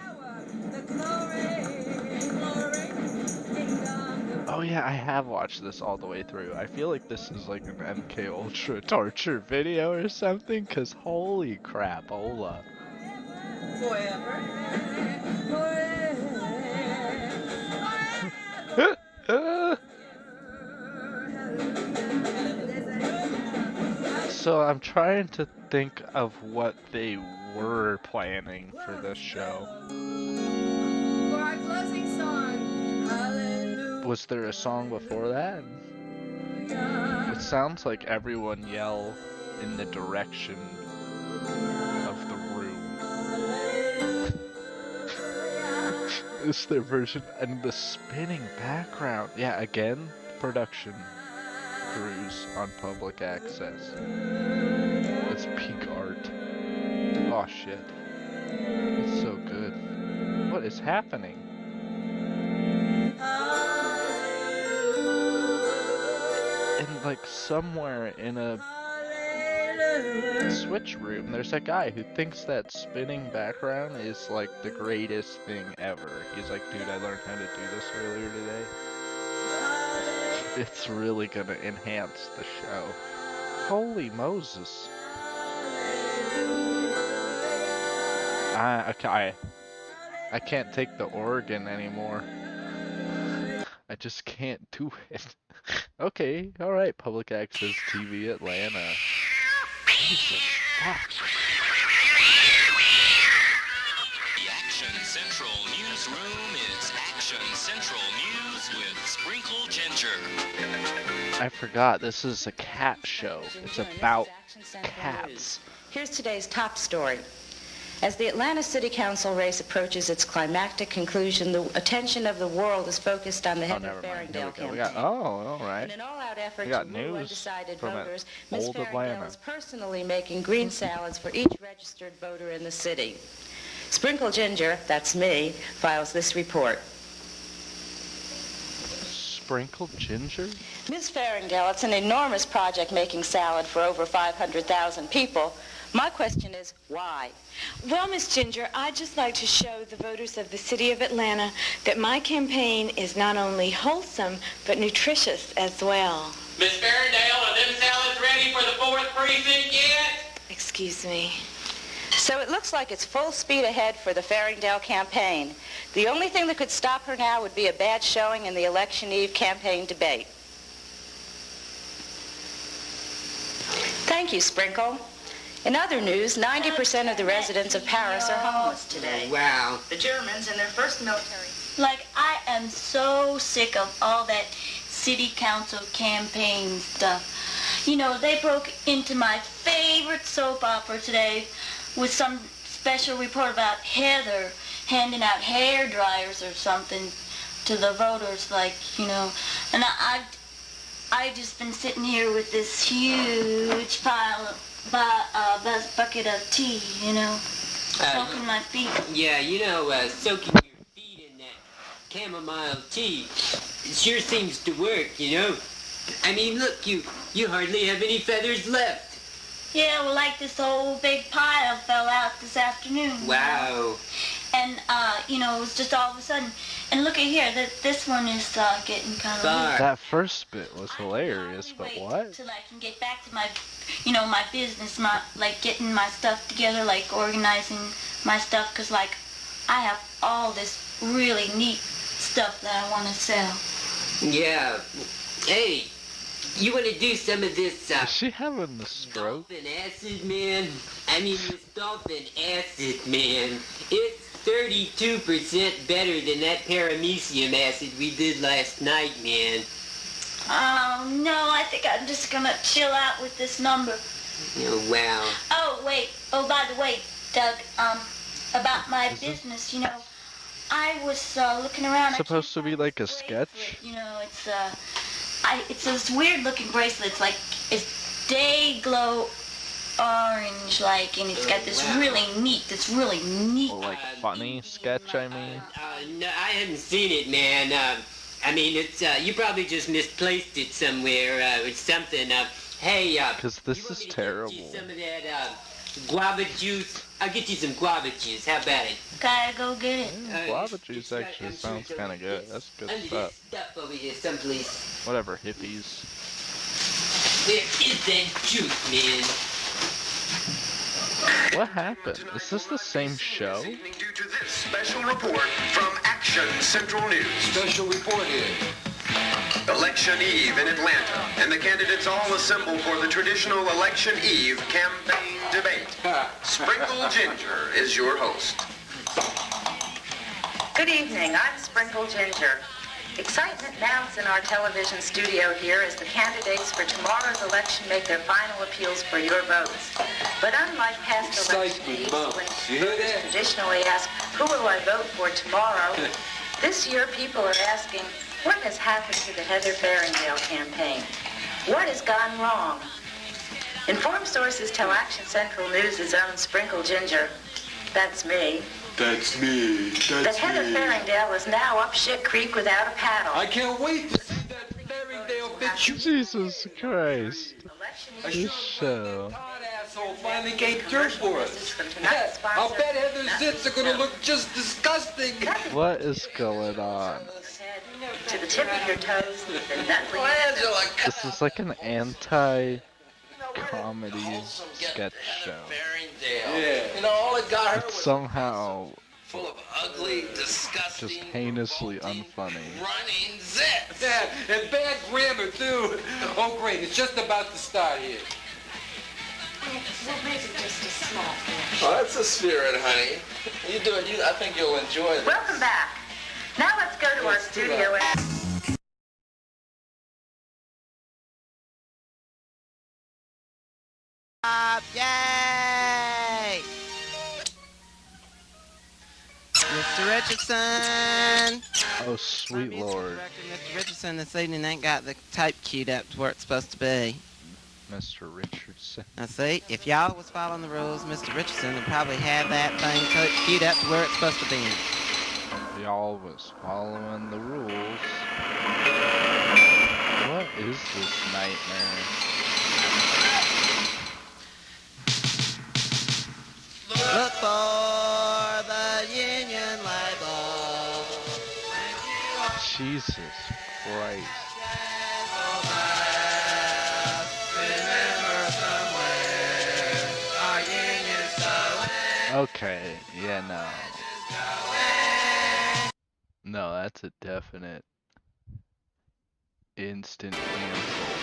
Oh yeah, I have watched this all the way through. I feel like this is like an MK Ultra torture video or something, cause holy crap, hold up. So I'm trying to think of what they were planning for this show. For our closing Was there a song before that? It sounds like everyone yell in the direction of the room. It's their version, and the spinning background. Yeah, again, production crews on public access. It's peak art. Oh shit. It's so good. What is happening? And like somewhere in a switch room, there's a guy who thinks that spinning background is like the greatest thing ever. He's like, dude, I learned how to do this earlier today. It's really gonna enhance the show. Holy Moses. I can't take the organ anymore. I just can't do it. Okay, alright, public access TV Atlanta. Jesus fuck. The Action Central Newsroom is Action Central News with Sprinkle Ginger. I forgot, this is a cat show. It's about cats. Here's today's top story. As the Atlanta City Council race approaches its climactic conclusion, the attention of the world is focused on the Heather Farringdale campaign. Alright. In an all-out effort We got to woo news undecided from voters, Ms. old Farringdale Atlanta. is personally making green salads for each registered voter in the city. Sprinkle Ginger, that's me, files this report. Sprinkled ginger? Ms. Farringdale, it's an enormous project making salad for over 500,000 people. My question is, why? Well, Miss Ginger, I'd just like to show the voters of the city of Atlanta that my campaign is not only wholesome, but nutritious as well. Miss Farringdale, are them salads ready for the 4th precinct yet? Excuse me. So it looks like it's full speed ahead for the Farringdale campaign. The only thing that could stop her now would be a bad showing in the election eve campaign debate. Thank you, Sprinkle. In other news, 90% of the residents of Paris are homeless today. Wow. The Germans in their first military... Like, I am so sick of all that city council campaign stuff. You know, they broke into my favorite soap opera today with some special report about Heather handing out hair dryers or something to the voters, like, you know. And I just been sitting here with this huge bucket of tea, you know, soaking my feet. Yeah, you know, soaking your feet in that chamomile tea, it sure seems to work, you know. I mean, look, you hardly have any feathers left. Yeah, well, like this whole big pile fell out this afternoon. Wow. And, you know, it was just all of a sudden. And look at here, this one is getting kind of loose. That first bit was hilarious, but what? Till I can get back to my, you know, my business, like getting my stuff together, like organizing my stuff, because, like, I have all this really neat stuff that I want to sell. Yeah. Hey, you want to do some of this, Is she having the stroke? dolphin acid, man? I mean, this dolphin acid, man. It's 32% better than that paramecium acid we did last night, man. Oh, no, I think I'm just going to chill out with this number. Oh, wow. Oh, wait. Oh, by the way, Doug, about my business, you know, I was looking around. Supposed to be like a sketch? You know, it's this weird-looking bracelet. It's like, it's day glow orange, like, and it's got this really neat, Like funny sketch, I mean. No, I haven't seen it, man. I mean, it's, you probably just misplaced it somewhere, or something. Hey, Because this is terrible. some of that, guava juice. I'll get you some guava juice. How about it? Gotta go get it. Guava juice actually sounds kind of good. That's good stuff. Stuff over here someplace. Whatever, hippies. Where is that juice, man? What happened? Is this the same show? Due to this special report from Action Central News. Special report here. Election Eve in Atlanta, and the candidates all assemble for the traditional Election Eve campaign debate. Sprinkle Ginger is your host. Good evening. I'm Sprinkle Ginger. Excitement mounts in our television studio here as the candidates for tomorrow's election make their final appeals for your votes. But unlike past elections, when voters traditionally ask, who will I vote for tomorrow? This year, people are asking, what has happened to the Heather Farringdale campaign? What has gone wrong? Informed sources tell Action Central News' own Sprinkle Ginger, that's me, That's me. that Heather Farringdale is now up shit creek without a paddle. I can't wait to see that Farringdale bitch. Jesus Christ. This show. Asshole finally came through for us. I'll bet Heather's zits are gonna look just disgusting. What is going on? To the tip of your toes, the nut leaves. This is like an anti-comedy sketch show. Yeah. You know, all it got her It's was somehow full of ugly, disgusting, just heinously unfunny. running zits. Yeah, and bad grammar too. Oh great, it's just about to start here. Well, maybe just a small Oh, that's the spirit, honey. You do it. I think you'll enjoy this. Welcome back. Now let's go to our studio and... Yay! Mr. Richardson! Oh, sweet lord. Mr. Richardson this evening ain't got the tape queued up to where it's supposed to be. Mr. Richardson. Now see, if y'all was following the rules, Mr. Richardson would probably have that thing queued up to where it's supposed to be. Y'all was following the rules. What is this nightmare? Look for the union label. Jesus Christ. Okay, yeah, no. No, that's a definite instant cancel.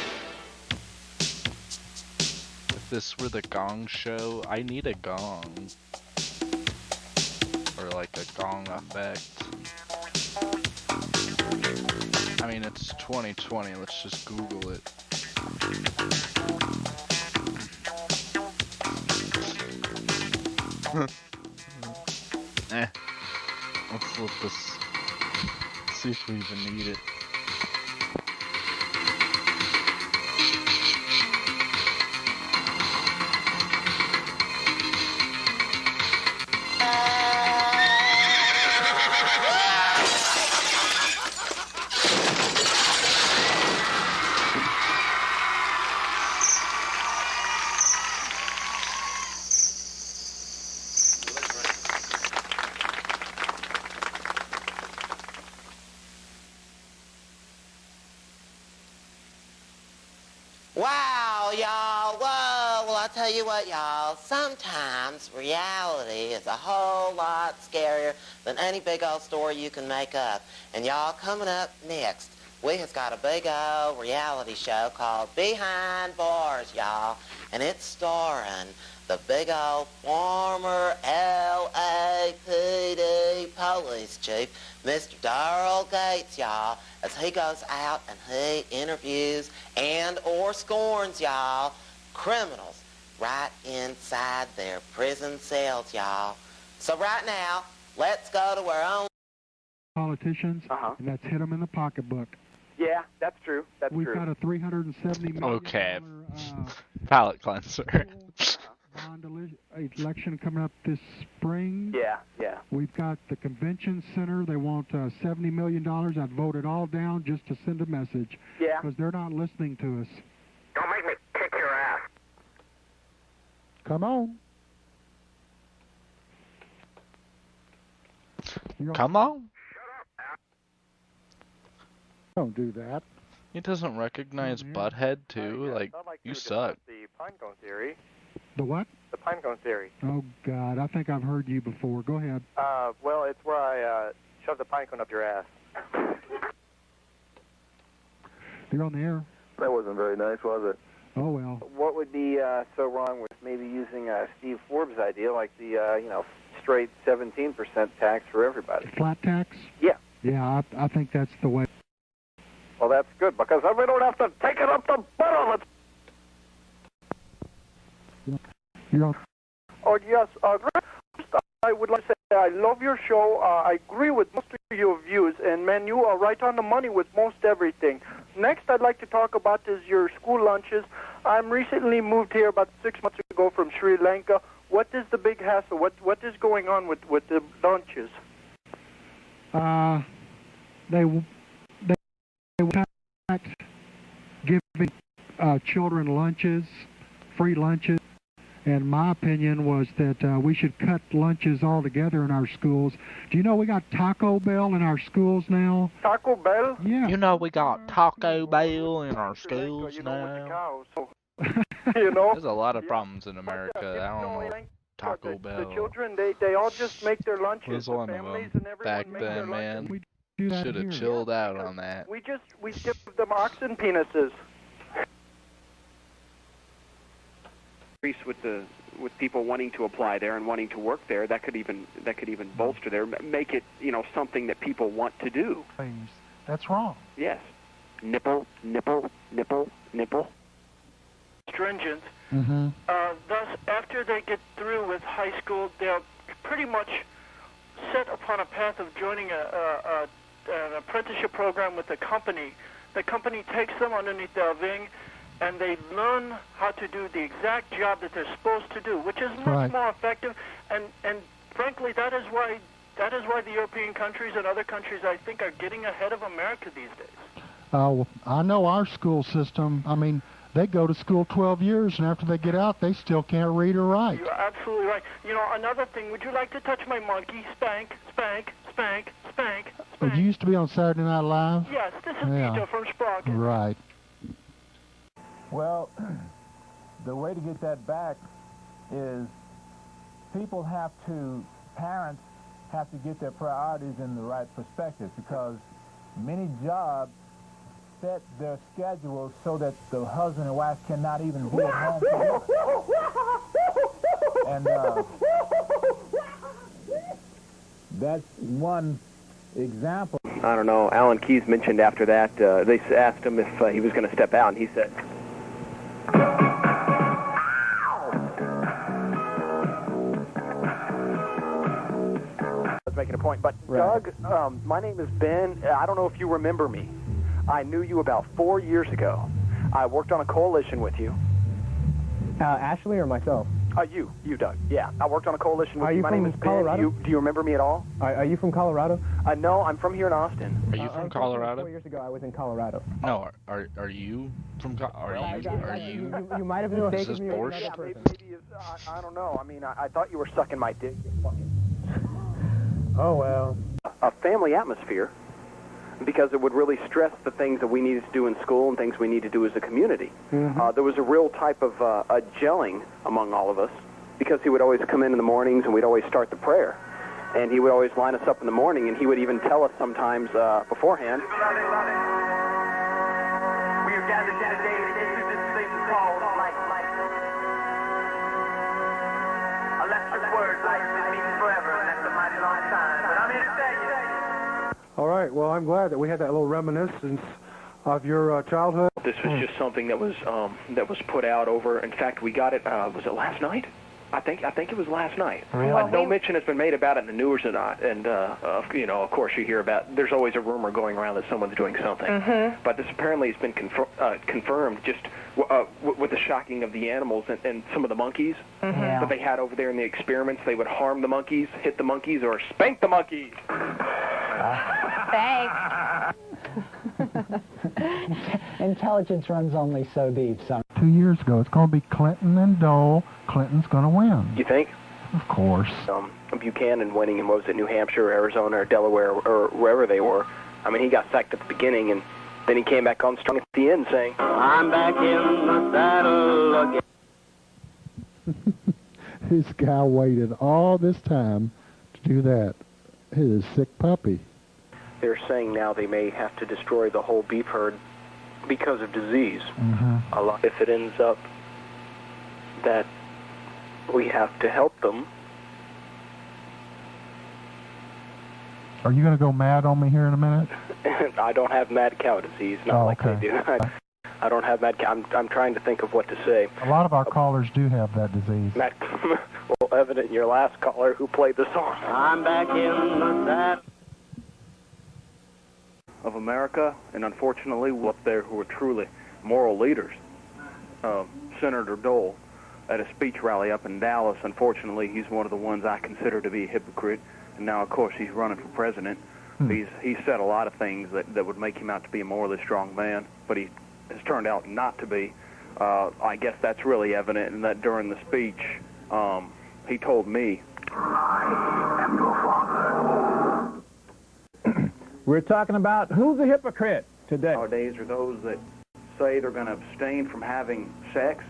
If this were the Gong Show, I need a gong. Or like a gong effect. I mean, it's 2020, let's just Google it. Let's let this, see if we even need it. Wow, y'all, whoa, well, I'll tell you what, y'all, sometimes reality is a whole lot scarier than any big old story you can make up. And y'all, coming up next, we has got a big old reality show called Behind Bars, y'all, and it's starring the big old former LAPD police chief, Mr. Darrell Gates, y'all, as he goes out and he interviews and or scorns, y'all, criminals right inside their prison cells, y'all. So right now, let's go to our own politicians, and that's hit them in the pocketbook. Yeah, that's true. That's We've true. got a $370 million Okay. Palate cleanser. bond election coming up this spring. Yeah, yeah. We've got the convention center. They want $70 million. I'd vote it all down just to send a message. Yeah. Because they're not listening to us. Don't make me kick your ass. Come on. Come on. Don't do that. He doesn't recognize Butthead too. Like, you suck. The pinecone theory. The what? The pinecone theory. Oh, God. I think I've heard you before. Go ahead. Well, it's where I shoved the pinecone up your ass. You're on the air. That wasn't very nice, was it? Oh, well. What would be so wrong with maybe using Steve Forbes' idea, like the, straight 17% tax for everybody. Flat tax? Yeah. Yeah, I think that's the way. Well, that's good, because then we don't have to take it up the butt of it. Oh, yes. I would like to say I love your show. I agree with most of your views, and, man, you are right on the money with most everything. Next, I'd like to talk about is your school lunches. I'm recently moved here about 6 months ago from Sri Lanka. What is the big hassle? What is going on with the lunches? They will not giving children lunches, free lunches. And my opinion was that we should cut lunches altogether in our schools. Do you know we got Taco Bell in our schools now? Taco Bell? Yeah. You know we got Taco Bell in our schools now. You know? There's a lot of problems in America. I don't know. Taco Bell The children, they all just make their lunches. was one of them back then, man. Should have chilled out on that. We give them oxen penises. With people wanting to apply there and wanting to work there, that could even bolster there, make it something that people want to do. That's wrong. Yes, nipple. Stringent. Mm-hmm. Thus, after they get through with high school, they're pretty much set upon a path of joining an apprenticeship program with a company. The company takes them underneath their wing, and they learn how to do the exact job that they're supposed to do, which is much more effective. And frankly, that is why the European countries and other countries, I think, are getting ahead of America these days. I know our school system. I mean, they go to school 12 years, and after they get out, they still can't read or write. You're absolutely right. You know, another thing, would you like to touch my monkey? Spank, spank, spank, spank, spank. You used to be on Saturday Night Live? Yes, this is Peter from Sprocket. Right. Well, the way to get that back is parents have to get their priorities in the right perspective, because many jobs set their schedules so that the husband and wife cannot even be at home together. And that's one example. I don't know. Alan Keyes mentioned after that, they asked him if he was going to step out, and he said, making a point, but Doug, my name is Ben. I don't know if you remember me. I knew you about 4 years ago. I worked on a coalition with you. Ashley or myself? You, Doug. Yeah, I worked on a coalition with you. My name is Ben. Colorado? Do you remember me at all? Are you from Colorado? No, I'm from here in Austin. Are you from Colorado? 4 years ago, I was in Colorado. No, are you from? Are you? You might have mistaken me with Borscht? another person. Maybe I don't know. I mean, I thought you were sucking my dick. Oh well. A family atmosphere, because it would really stress the things that we needed to do in school and things we need to do as a community. Mm-hmm. There was a real type of a gelling among all of us, because he would always come in the mornings and we'd always start the prayer. And he would always line us up in the morning, and he would even tell us sometimes beforehand. We are gathered here today to issue this thing called life. Electric word, life, it means forever, and that's a mighty long time. But I'm here to tell you. All right. Well, I'm glad that we had that little reminiscence of your childhood. This was just something that was put out over. In fact, we got it. Was it last night? I think it was last night. Really? No mention has been made about it in the news or not. And of course, you hear about. There's always a rumor going around that someone's doing something. Mm-hmm. But this apparently has been confirmed. Just with the shocking of the animals and some of the monkeys that they had over there in the experiments. They would harm the monkeys, hit the monkeys, or spank the monkeys. Thanks. Intelligence runs only so deep, son. 2 years ago, it's going to be Clinton and Dole. Clinton's going to win. You think? Of course. Buchanan winning in, what was it, New Hampshire, or Arizona, or Delaware, or wherever they were. I mean, he got sacked at the beginning, and then he came back on strong at the end saying, I'm back in the saddle again. This guy waited all this time to do that. He is a sick puppy. They're saying now they may have to destroy the whole beef herd because of disease. Mm-hmm. If it ends up that we have to help them, Are you going to go mad on me here in a minute? I don't have mad cow disease, not like they do. I don't have mad cow. I'm trying to think of what to say. A lot of our callers do have that disease. Mad, well, evident in your last caller who played the song. I'm back in the saddle of America, and unfortunately, up there who are truly moral leaders. Senator Dole, at a speech rally up in Dallas, unfortunately, he's one of the ones I consider to be a hypocrite. And now, of course, he's running for president. He's said a lot of things that would make him out to be a morally strong man, but he has turned out not to be. I guess that's really evident in that during the speech, he told me, I am your father. We're talking about who's a hypocrite today. Nowadays are those that say they're going to abstain from having sex,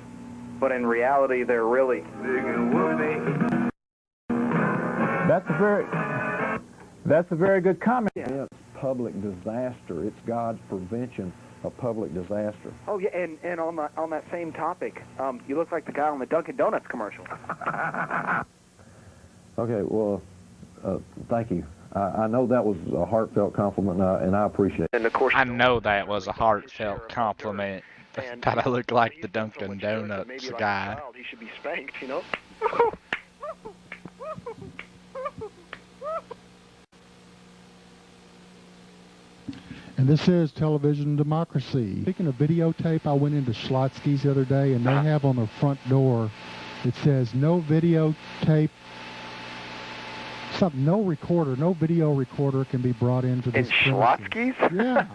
but in reality they're really... That's a very good comment. It's public disaster. It's God's prevention of public disaster. Oh yeah, and on that same topic, you look like the guy on the Dunkin' Donuts commercial. Okay, well, thank you. I know that was a heartfelt compliment, and I appreciate it. And of course, I know that was a heartfelt compliment. That I look like the Dunkin' Donuts guy. He should be spanked, you know. And this is Television Democracy. Speaking of videotape, I went into Schlotsky's the other day, and they have on their front door, it says no videotape, no recorder, no video recorder can be brought into this In Schlotsky's? Yeah.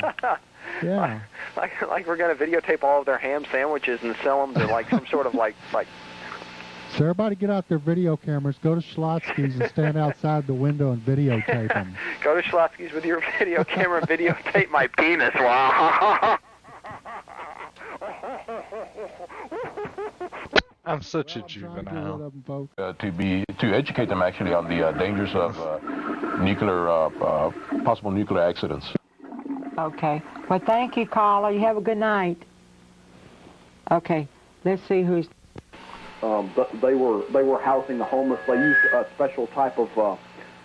Yeah. Like we're going to videotape all of their ham sandwiches and sell them to like some sort of like... So everybody get out their video cameras, go to Schlotsky's and stand outside the window and videotape them. Go to Schlotsky's with your video camera and videotape my penis. Wow. I'm such a juvenile. To educate them actually on the dangers of possible nuclear accidents. Okay. Well, thank you, caller. You have a good night. Okay. Let's see who's... They were housing the homeless. They used a special type of,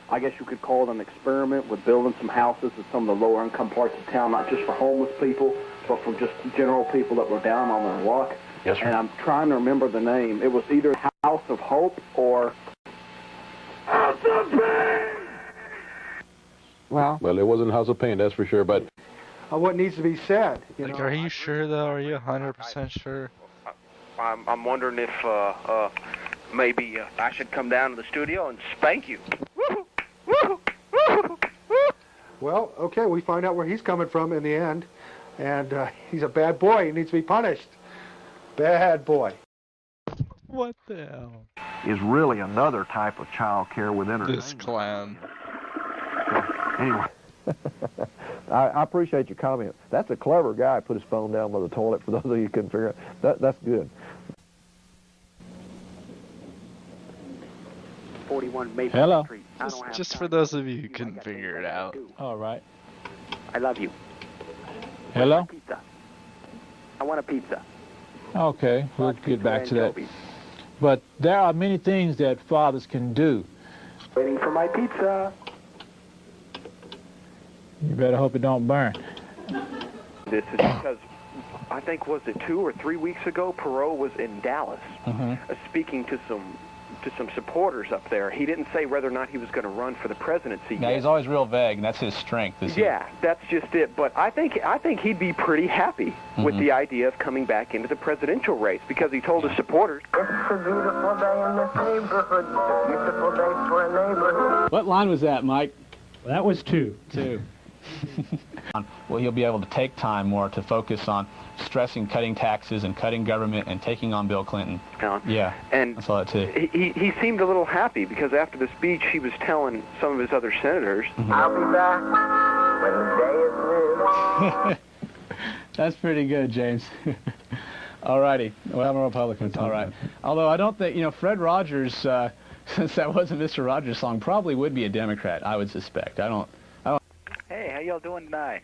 I guess you could call it an experiment with building some houses in some of the lower income parts of town, not just for homeless people, but for just general people that were down on their luck. Yes, sir. And I'm trying to remember the name. It was either House of Hope or House of Pain. Well, it wasn't House of Pain, that's for sure, but... What needs to be said, you know? Are you sure, though? Are you 100% sure? I'm wondering if maybe I should come down to the studio and spank you. Well, okay, we find out where he's coming from in the end, and he's a bad boy. He needs to be punished. Bad boy. What the hell? Is really another type of child care with entertainment. This clown. Anyway. I appreciate your comment. That's a clever guy. Put his phone down by the toilet. For those of you who couldn't figure it out, that's good. 41 Maple Hello. Street. Just for those of you who couldn't figure it out. All right. I love you. Hello? Pizza. I want a pizza. Okay, we'll get back to that. But there are many things that fathers can do. Waiting for my pizza. You better hope it don't burn. This is because I think, was it 2 or 3 weeks ago, Perot was in Dallas speaking to some supporters up there. He didn't say whether or not he was going to run for the presidency. Yeah, he's always real vague, and that's his strength. Yeah, that's just it. But I think he'd be pretty happy with the idea of coming back into the presidential race, because he told his supporters, "It's a beautiful day in this neighborhood. It's a beautiful day for a neighborhood." What line was that, Mike? Well, that was 2. Well, he'll be able to take time more to focus on stressing cutting taxes and cutting government and taking on Bill Clinton. Yeah, and I saw that too. He seemed a little happy, because after the speech he was telling some of his other senators, I'll be back when the day is new. That's pretty good, James. All righty. Well, I'm a Republican. All right. Although I don't think, Fred Rogers, since that wasn't Mr. Rogers' song, probably would be a Democrat, I would suspect. I don't. Hey, how y'all doing tonight?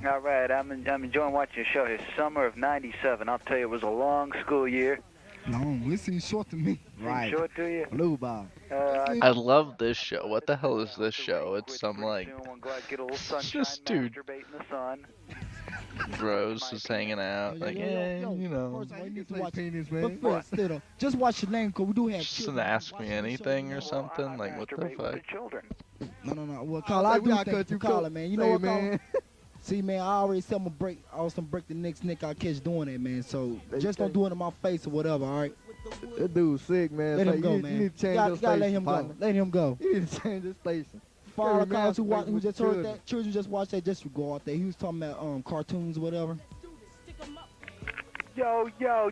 All right, I'm enjoying watching your show here. Summer of '97. I'll tell you, it was a long school year. Long. It seems short to me. Right. Short to you? Blue ball. I love this show. What the hell is this show? It's some like, It's just dude, masturbate in the sun. bros just hanging out, like, you know, First, I need to watch penis, man. But first, still, though, just watch your name, because we do have just an ask me anything or something. Like, what the fuck? No. Well, Carl, I do think you call it, man. You know what, man? See, man, I already said I'm gonna break. I was gonna break the next nick I catch doing that, man. So just don't do it in my face or whatever, all right? That dude's sick, man. Let him go, man. You need to change You gotta let him partner. go. Let him go. You need to change the station. For all the Every callers man who just heard children. that, children just watched that, just go out there. He was talking about cartoons or whatever. Yo, Joe.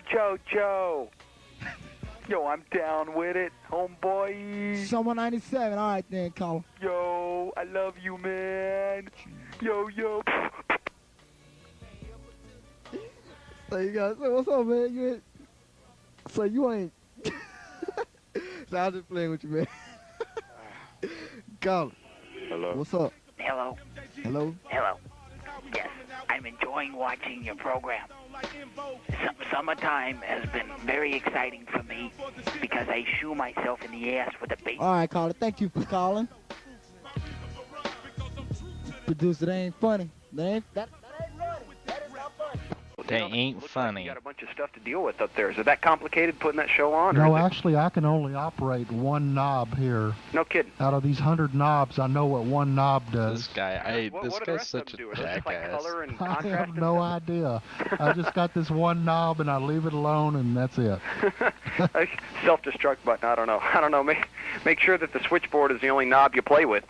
Yo, I'm down with it, homeboy. Summer 97, all right then, Colin. Yo, I love you, man. Yo. So you guys, so what's up, man? You ain't, so you ain't. So I'm just playing with you, man. Colin. Hello. What's up? Hello. Hello. Hello. Yes, I'm enjoying watching your program. Summertime has been very exciting for me because I shoe myself in the ass with a baseball. All right, Colin. Thank you for calling. Producer, that ain't funny. That ain't funny. They ain't funny. You got a bunch of stuff to deal with up there. Is it that complicated putting that show on? No, or is actually, I can only operate one knob here. No kidding. Out of these 100 knobs, I know what one knob does. This guy, this guy's such a jackass. I have no idea. I just got this one knob, and I leave it alone, and that's it. Self-destruct button. I don't know. Make sure that the switchboard is the only knob you play with.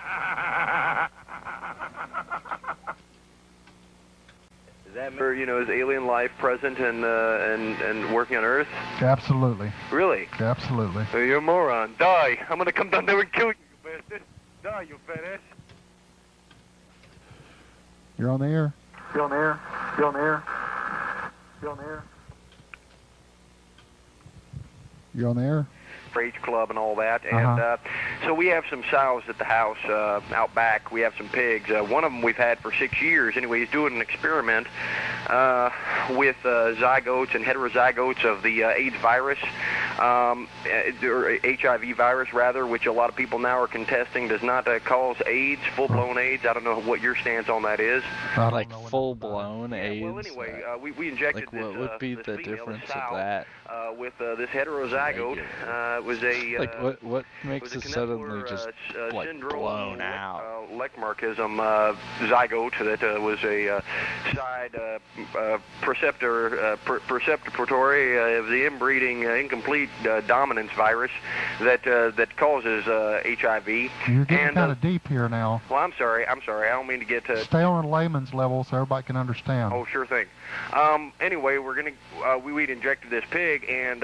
Is that is alien life present and working on Earth? Absolutely. Really? Absolutely. You're a moron. Die! I'm gonna come down there and kill you, you bastard. Die, you fat ass. You're on the air. You're on air. You're on air. You're on air. You're on the air. Rage Club and all that, and so we have some sows at the house out back. We have some pigs. One of them we've had for 6 years. Anyway, he's doing an experiment with zygotes and heterozygotes of the AIDS virus, or HIV virus rather, which a lot of people now are contesting does not cause AIDS, full-blown AIDS. I don't know what your stance on that is. Like full-blown AIDS. Well, anyway, we injected like what would be the difference of that? With this heterozygote. It was a like what makes it suddenly just like blown out? Leckmarkism zygote that was a side perceptoratory of the inbreeding incomplete dominance virus that causes HIV. You're getting kind of deep here now. Well, I'm sorry. I don't mean to get to. Stay on a layman's level so everybody can understand. Oh, sure thing. Anyway, we're gonna we'd injected this pig, and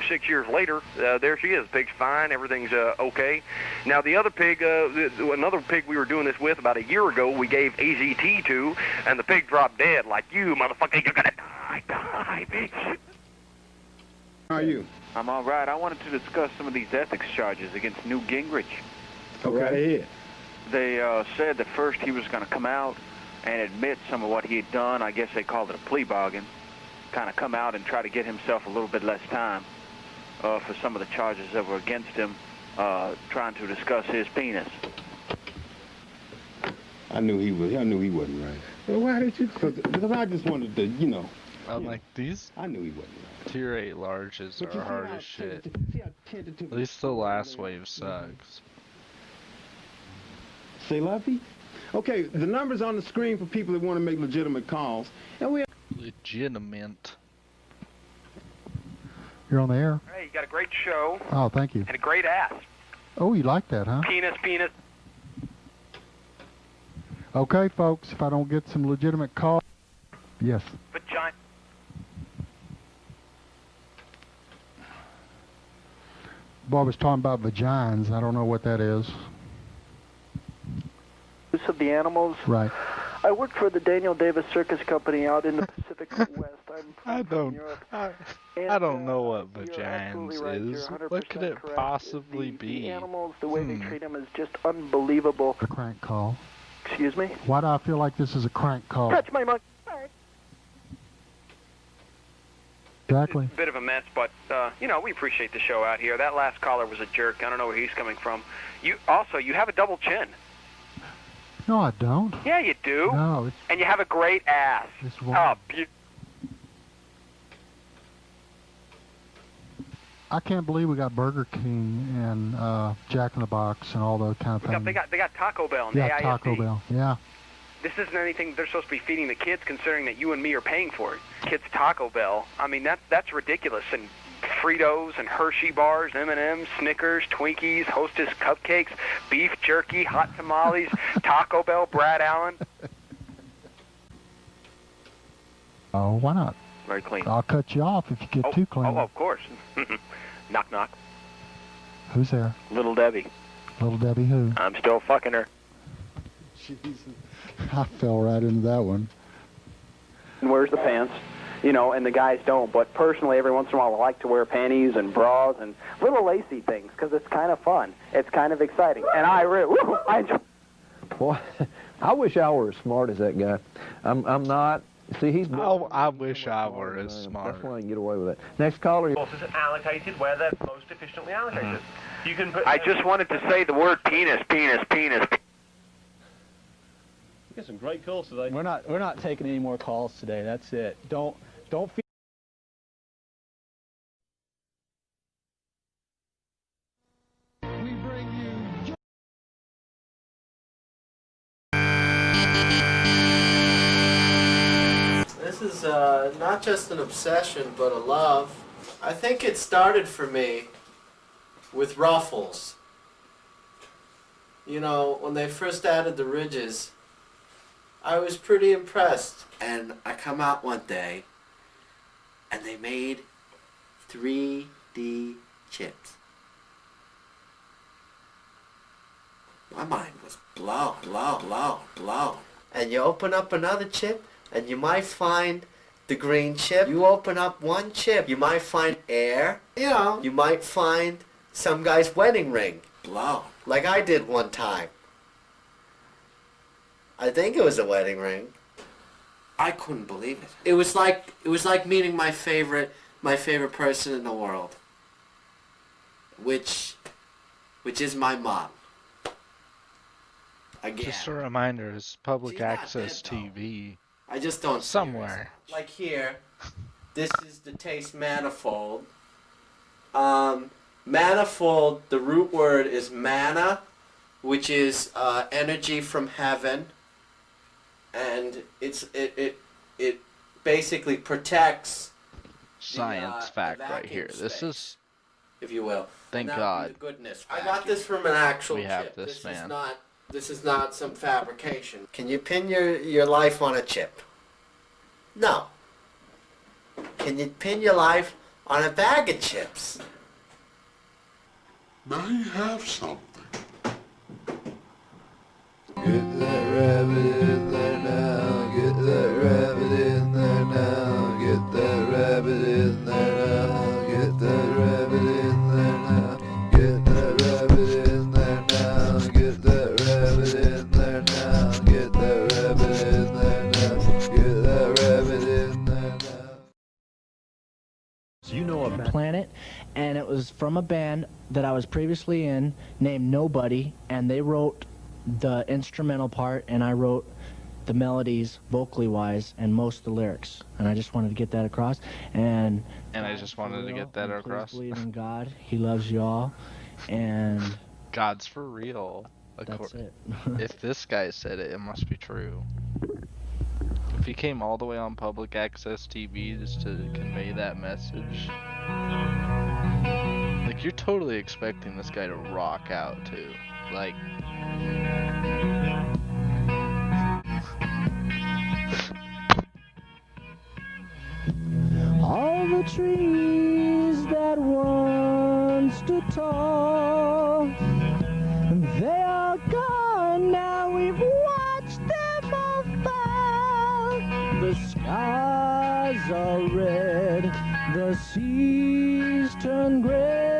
6 years later, there she is. The pig's fine. Everything's okay. Now the other pig, another pig we were doing this with about a year ago, we gave AZT to, and the pig dropped dead. Like, you motherfucker, you're gonna die, bitch. How are you? I'm all right. I wanted to discuss some of these ethics charges against Newt Gingrich. Okay. They said that first he was going to come out and admit some of what he had done. I guess they called it a plea bargain. Kind of come out and try to get himself a little bit less time for some of the charges that were against him, trying to discuss his penis. I knew he wasn't right. Well, why did you? Because I just wanted to, I'm like, these I knew he wasn't right. tier 8 larges are hard as shit. At least the last wave sucks. Say, Luffy? Okay, the number's on the screen for people that want to make legitimate calls. And we legitimate. You're on the air. Hey, you got a great show. Oh, thank you. And a great ass. Oh, you like that, huh? Penis. Okay, folks, if I don't get some legitimate calls. Yes. Vagina. Bob was talking about vagines. I don't know what that is. Use of the animals. Right. I work for the Daniel Davis Circus Company out in the Pacific West. I don't know what vagines right. is. What could it possibly be? The animals, the way they treat them is just unbelievable. A crank call. Excuse me? Why do I feel like this is a crank call? Touch my monkey. Exactly. It's a bit of a mess, but, you know, we appreciate the show out here. That last caller was a jerk. I don't know where he's coming from. You have a double chin. No, I don't. Yeah, you do. No, it's... And you have a great ass. It's one. Oh, beautiful. I can't believe we got Burger King and Jack in the Box and all those kind of things. They got Taco Bell and yeah, AISD. Taco Bell. Yeah. This isn't anything they're supposed to be feeding the kids, considering that you and me are paying for it. Kids Taco Bell. I mean, that's ridiculous. And Fritos and Hershey bars, M&M's, Snickers, Twinkies, Hostess cupcakes, beef jerky, hot tamales, Taco Bell, Brad Allen. Oh, why not? Very clean. I'll cut you off if you get too clean. Oh, of course. Knock, knock. Who's there? Little Debbie. Little Debbie who? I'm still fucking her. Jesus. I fell right into that one. And wears the pants, you know, and the guys don't. But personally, every once in a while, I like to wear panties and bras and little lacy things because it's kind of fun. It's kind of exciting. And I enjoy. Boy, I wish I were as smart as that guy. I'm not. See, he's... I wish I were as smart. That's why I can get away with it. Next caller. Resources allocated where they're most efficiently allocated. You can put... I just wanted to say the word penis, penis, penis. We got some great calls today. We're not taking any more calls today. That's it. Don't feel... This is not just an obsession, but a love. I think it started for me with ruffles. You know, when they first added the ridges, I was pretty impressed. And I come out one day, and they made 3D chips. My mind was blown. And you open up another chip, and you might find the green chip. You open up one chip, you might find air. You know, you might find some guy's wedding ring. Blown. Like I did one time. I think it was a wedding ring. I couldn't believe it. It was like meeting my favorite person in the world. Which is my mom. Again. Just a reminder, it's public access TV. I just don't somewhere. Like here, this is the taste manifold. Manifold, the root word is mana, which is energy from heaven, and it basically protects science fact right here. space, This is, if you will. Thank God. Goodness, I got this from an actual we have chip. this, man. This is not some fabrication. Can you pin your life on a chip? No. Can you pin your life on a bag of chips? May have something. Get that rabbit in there now, get that rabbit in there now, get that rabbit in there now, get that rabbit in there now, get that rabbit in there now, get that rabbit in there now, get that rabbit in there now, get that rabbit in there now. So you know a Planet, and it was from a band that I was previously in named Nobody, and they wrote the instrumental part, and I wrote the melodies vocally wise and most of the lyrics, and I just wanted to get that across. And I just wanted to get that across. Believe in God, He loves you all, and God's for real. That's it. If this guy said it, it must be true. If he came all the way on public access TV just to convey that message, like, you're totally expecting this guy to rock out too. Like, all the trees that once stood tall, they are gone now. We've watched them all fall. The skies are red, the seas turn gray.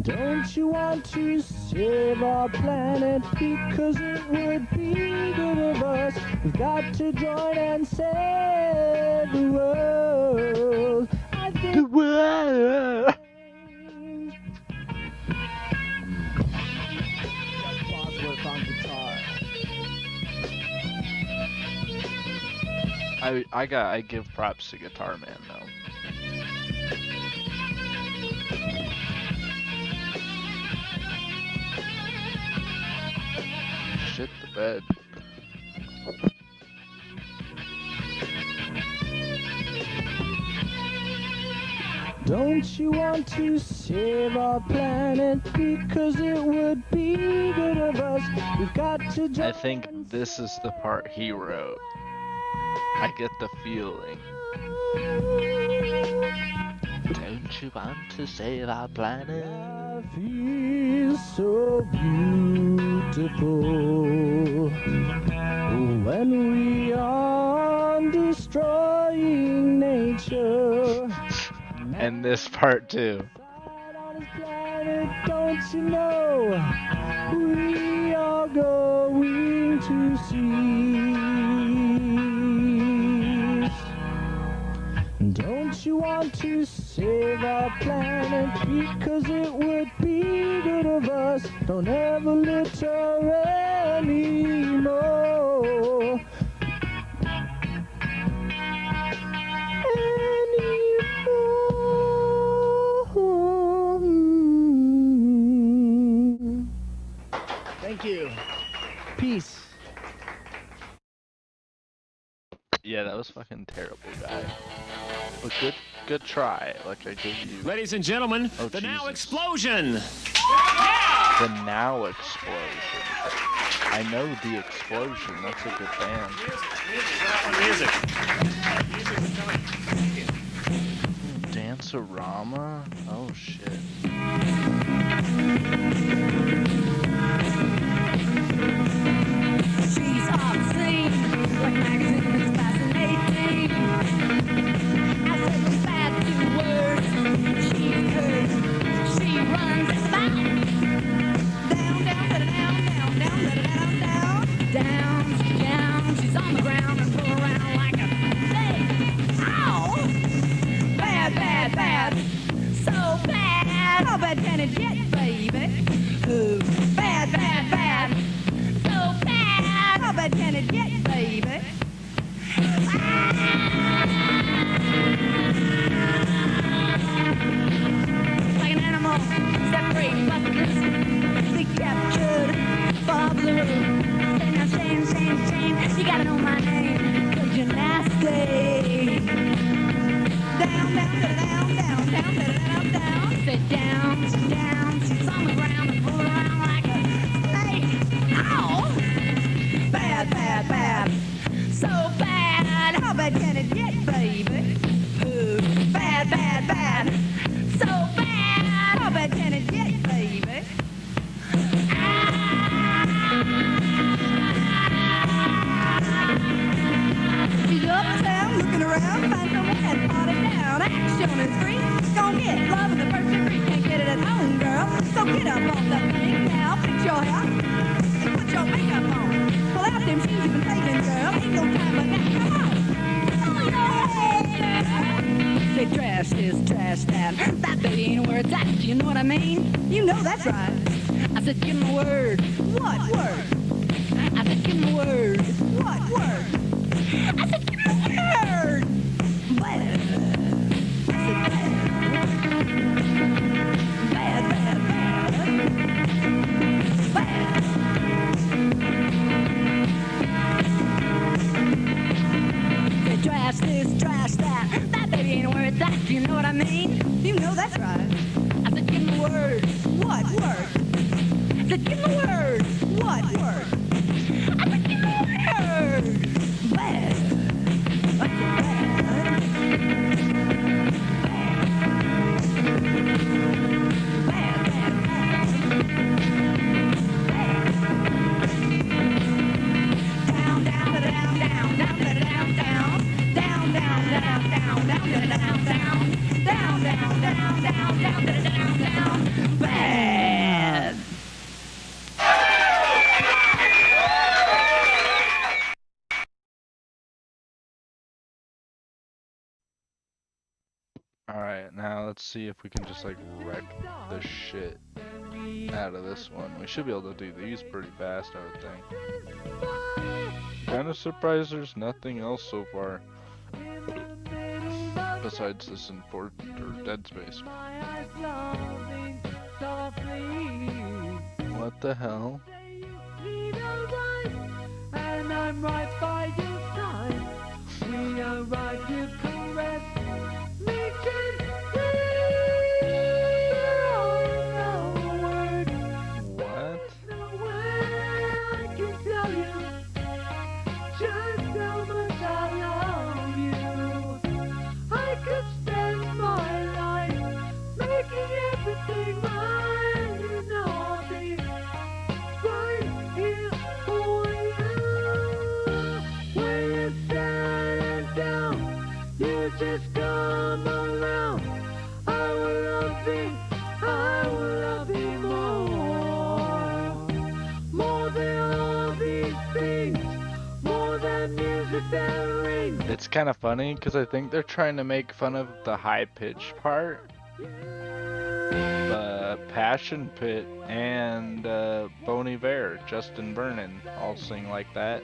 Don't you want to see save our planet because it would be good of us. We've got to join and save the world. I think the world. I give props to Guitar Man though. Shit the bed. Don't you want to save our planet because it would be good of us? We've got to join. I think this is the part he wrote. I get the feeling. Don't you want to save our planet? Life is so beautiful when we are destroying nature. And this part too. Don't you know we are going to cease? Don't you want to save our planet because it would be good of us? Don't ever litter anymore. Thank you. Peace. Yeah, that was fucking terrible, guy. But good try. Like I gave you. Ladies and gentlemen, the Now Explosion. The Now Explosion. I know The Explosion. That's a good band. Music. Dance-a-rama? Oh shit. She's obscene, like magazine that's fascinating. I said some bad words, she's cursed. She runs at the mouth. Down, down, down, down, down, down, down, down, down. She's on the ground and pull around like a snake. Ow! Bad, bad, bad. So bad. How bad can it get, baby? Ooh, bad, bad, bad. So bad. How bad can it get, baby? Like an animal, separate buckets, be captured, above the roof. Say now, shame, shame, shame, you gotta know my name, 'cause you're nasty. Down, down, down, down, down, down, down, down. Sit down, she's on the ground and pull around like a snake. Ow! Bad, bad, bad. So bad, how bad can it get, baby? Ooh, bad, bad, bad. So bad, how bad can it get, baby? She's uptown, looking around, find someone and pot it down. Action is free, gon' get love in the first degree. Can't get it at home, girl. So get up off that thing now, fix your hair and put your makeup on. Pull out them shoes you've been saving, girl. Ain't no time but now. Come on. Say trash this, trash that. That baby ain't where it's at. Do you know what I mean? You know that's right. I said, give him a word. What word? I said, give him a word. What word? I said, give him a word. Bad. I said, bad. Bad, bad, bad. Bad. Say trash this, trash that. That baby ain't where it's at. Do you know what I mean? You know that's right. I said, give him a word. What word? I said, give him a word. What word? I said, give him a word. Bad. I said, bad. Bad, bad, bad. Down, down, down, down, down, down, down. Down, down, down, down, down, down, down, down. Down, down, down, down, down, down, down, down. Bad. Alright, now let's see if we can just like wreck the shit out of this one. We should be able to do these pretty fast, I would think. Kinda surprised there's nothing else so far. Besides this in Dead Space. What the hell? And I'm right by your side. We are right to caress. What? Just come around. I will love thee. I will love thee more than all these things, more than music that rings. It's kind of funny because I think they're trying to make fun of the high pitch part. But Passion Pit and Bon Iver, Justin Vernon, all sing like that.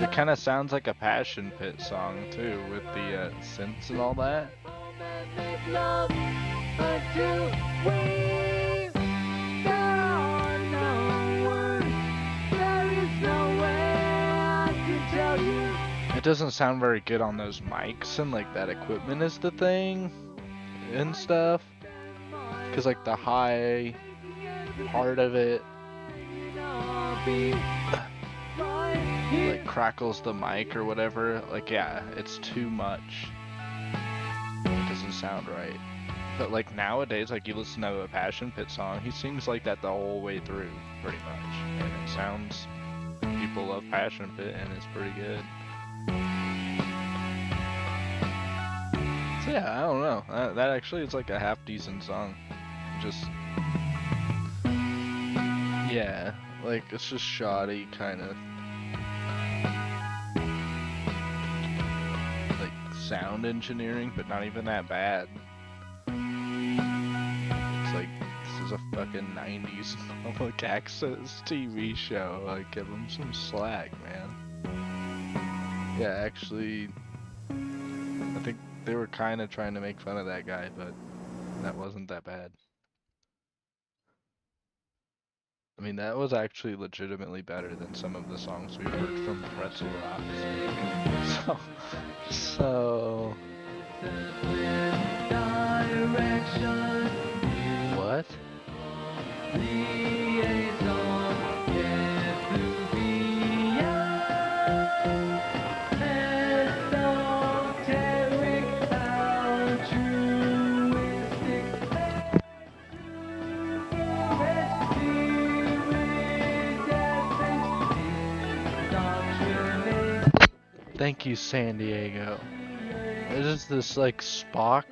It kind of sounds like a Passion Pit song too, with the synths and all that. It doesn't sound very good on those mics, and like that equipment is the thing and stuff. Cause like the high part of it like crackles the mic or whatever. Like yeah, it's too much. It doesn't sound right. But like nowadays, like you listen to a Passion Pit song, he sings like that the whole way through, pretty much. And it sounds, people love Passion Pit and it's pretty good. So yeah, I don't know. That actually is like a half decent song. Just, yeah, like it's just shoddy kind of like sound engineering, but not even that bad. It's like, this is a fucking 90s public access TV show. Like, give them some slack, man. Yeah, actually, I think they were kind of trying to make fun of that guy, but that wasn't that bad. I mean, that was actually legitimately better than some of the songs we've heard from Pretzel Rocks. So... What? Thank you, San Diego. It is this like Spock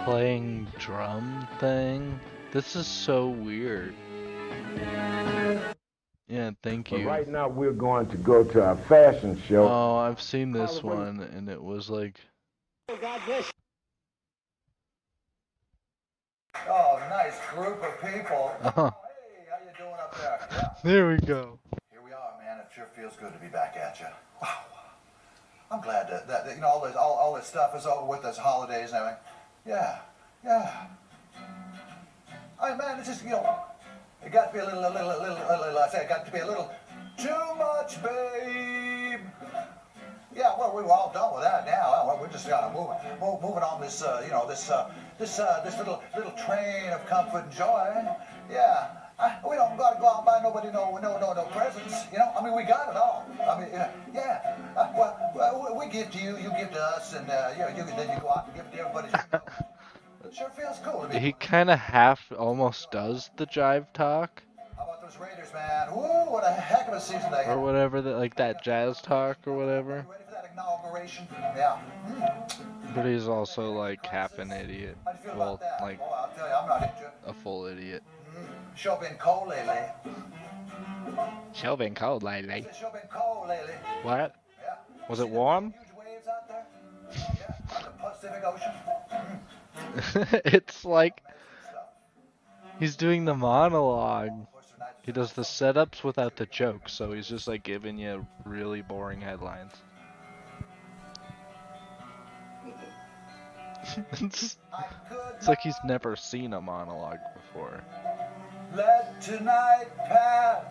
playing drum thing. This is so weird. Yeah, thank you. But right now we're going to go to our fashion show. Oh, I've seen this one and it was like... God bless. Oh, nice group of people. Uh-huh. Hey, how you doing up there? Yeah. There we go. Here we are, man. It sure feels good to be back at you. Wow. I'm glad that you know all this stuff is over with, this holidays and everything. Yeah, yeah. I mean, man, it's just, you know, it got to be a little. I say it got to be a little too much, babe. Yeah, well, we're all done with that now. We're just moving on this, you know, this little train of comfort and joy. Yeah. We don't got to go out and buy nobody no presents, you know. I mean, we got it all. I mean, yeah. Well, we give to you, you give to us, and then you go out and give to everybody. It sure feels cool to be. He kind of half almost does the jive talk. How about those Raiders, man? Woo, what a heck of a season they had. Or whatever, like that jazz talk or whatever. Ready for that inauguration? Yeah. But he's also like half an idiot. How do you feel Well, about that? like I'll tell you, I'm not into it. a full idiot. Sure been cold lately. Sure been cold lately. It's sure been cold lately. What? Yeah. Was it warm? Huge waves out there? Yeah, on the Pacific Ocean. It's like he's doing the monologue. He does the setups without the jokes, so he's just like giving you really boring headlines. It's like he's never seen a monologue before. Let tonight pass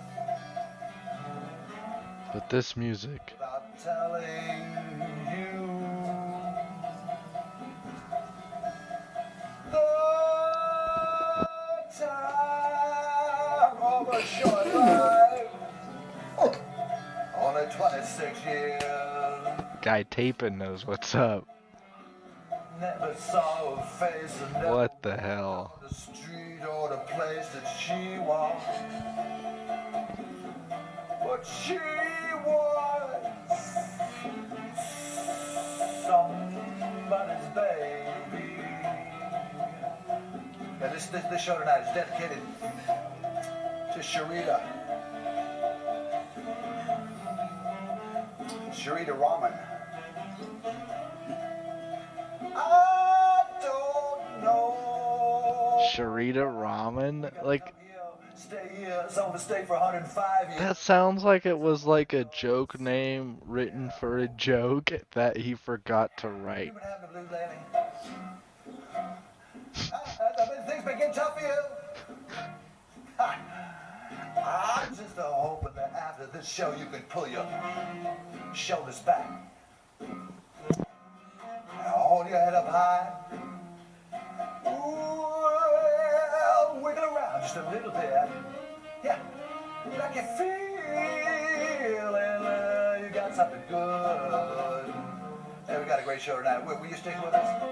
But this music. without telling you. The time of a short life. Only 26 years. Guy taping knows what's up. Never saw her face and never What the hell? the street or the place that she walked. But she was somebody's baby. Yeah, this show tonight is dedicated to Sharita. Sharita Rahman. I don't know. Sharita Ramen? Like, Stay here, someone to stay for 105 years. that sounds like it was like a joke name written for a joke that he forgot to write. You been having the blues lately? Things been getting tough for you? I'm just hoping that after this show you can pull your shoulders back. Hold your head up high. Ooh, wiggle around just a little bit. Yeah, like you feeling you got something good. Hey, we got a great show tonight. Will you stick with us?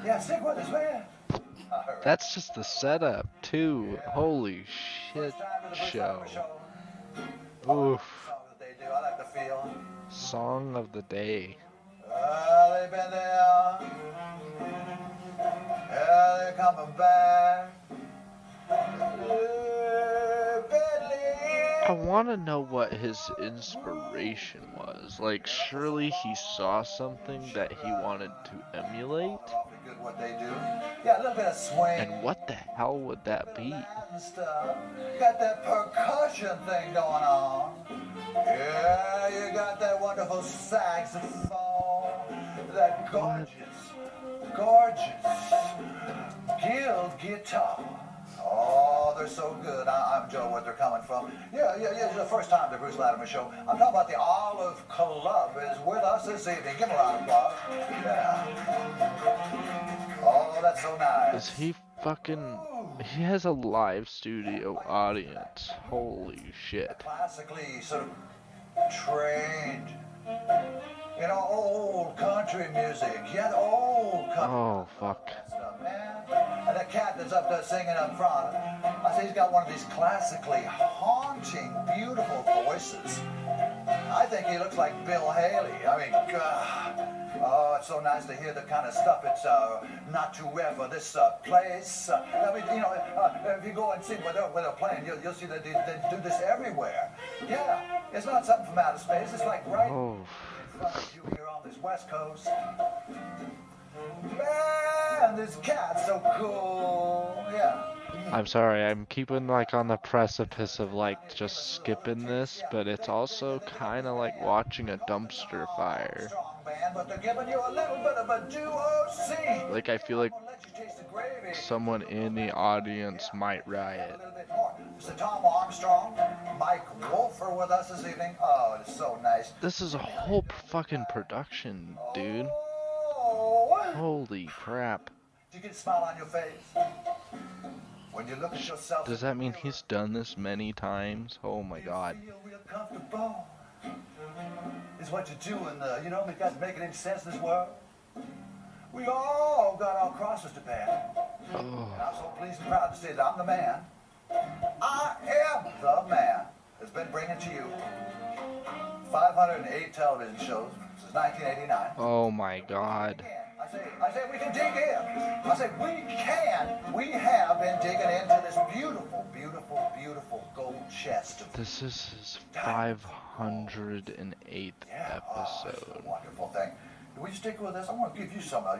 Yeah, stick with us, man. Right. That's just the setup, too. Yeah. Holy shit show. Oof. I like the feel. Song of the day. They've been there. Yeah, they're coming back. I want to know what his inspiration was. Like, surely he saw something that he wanted to emulate? What they do. Yeah, a little bit of swing. And what the hell would that be? Got that percussion thing going on. Yeah, you got that wonderful saxophone. That gorgeous Guild guitar. Oh, they're so good. I enjoy where they're coming from. Yeah, it's the first time the Bruce Latimer Show. I'm talking about the Olive Club is with us this evening. Give them a round of applause. Yeah. Oh, that's so nice. Is he fucking... He has a live studio audience. Holy shit. Classically sort of trained, you know, old country music. Yeah, the old country. Oh, fuck. Stuff, man. And that cat that's up there singing up front, I say he's got one of these classically haunting, beautiful voices. I think he looks like Bill Haley. I mean, God. Oh, it's so nice to hear the kind of stuff. It's not to ever this place. I mean, you know, if you go and see where they're playing, you'll see that they do this everywhere. Yeah, it's not something from outer space. It's like right in front of you here on this West Coast. Man, this cat's so cool. Yeah. I'm sorry, I'm keeping like on the precipice of like just skipping this, but it's also kind of like watching a dumpster fire. Like I feel like someone in the audience might riot. Mr. Tom Armstrong, Mike Wolf are with us this evening. Oh, it's so nice. This is a whole fucking production, dude. Holy crap. Do you get a smile on your face? When you look at yourself, does that mean he's done this many times? Oh my god. Feel real comfortable. Is what you're doing, you know, making any sense in this world? We all got our crosses to bear. Oh. And I'm so pleased and proud to say that I'm the man. I am the man that's been bringing to you 508 television shows since 1989. Oh my god. I say we can dig in. I say we have been digging into this beautiful, beautiful, beautiful gold chest of This is his 508th episode. wonderful thing. Will you stick with us? I want to give you some of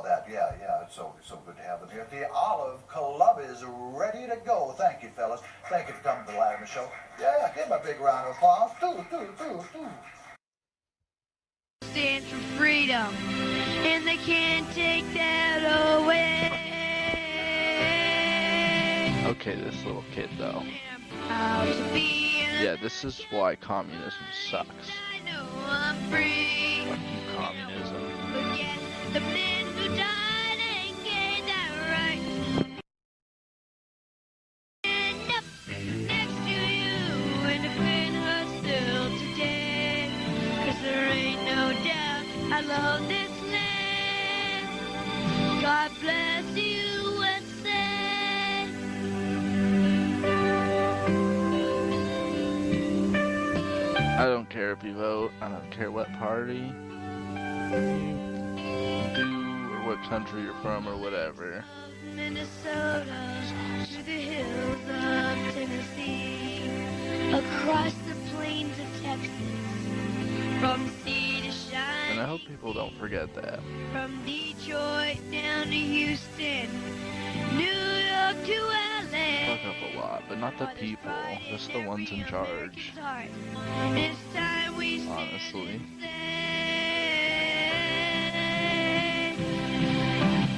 that. Yeah, it's so good to have them here. The Olive Club is ready to go. Thank you, fellas. Thank you for coming to the Live Show. Yeah, give them a big round of applause. Stands for freedom, and they can't take that away. Okay, this little kid though. Proud to be in Yeah, this is why communism sucks. I know I'm free. Fuck you, communism. Forget the men who died and gave that right. Stand up next to you and defend her still today. 'Cause there ain't no doubt I love this land. God bless you, USA. I don't care if you vote. I don't care what party you do or what country you're from or whatever. Minnesota to the hills of Tennessee, across the plains of Texas, from sea to shine. And I hope people don't forget that. From Detroit down to Houston, New York to LA. Fuck up a lot, but not the people, just the ones in charge. It's time we Honestly.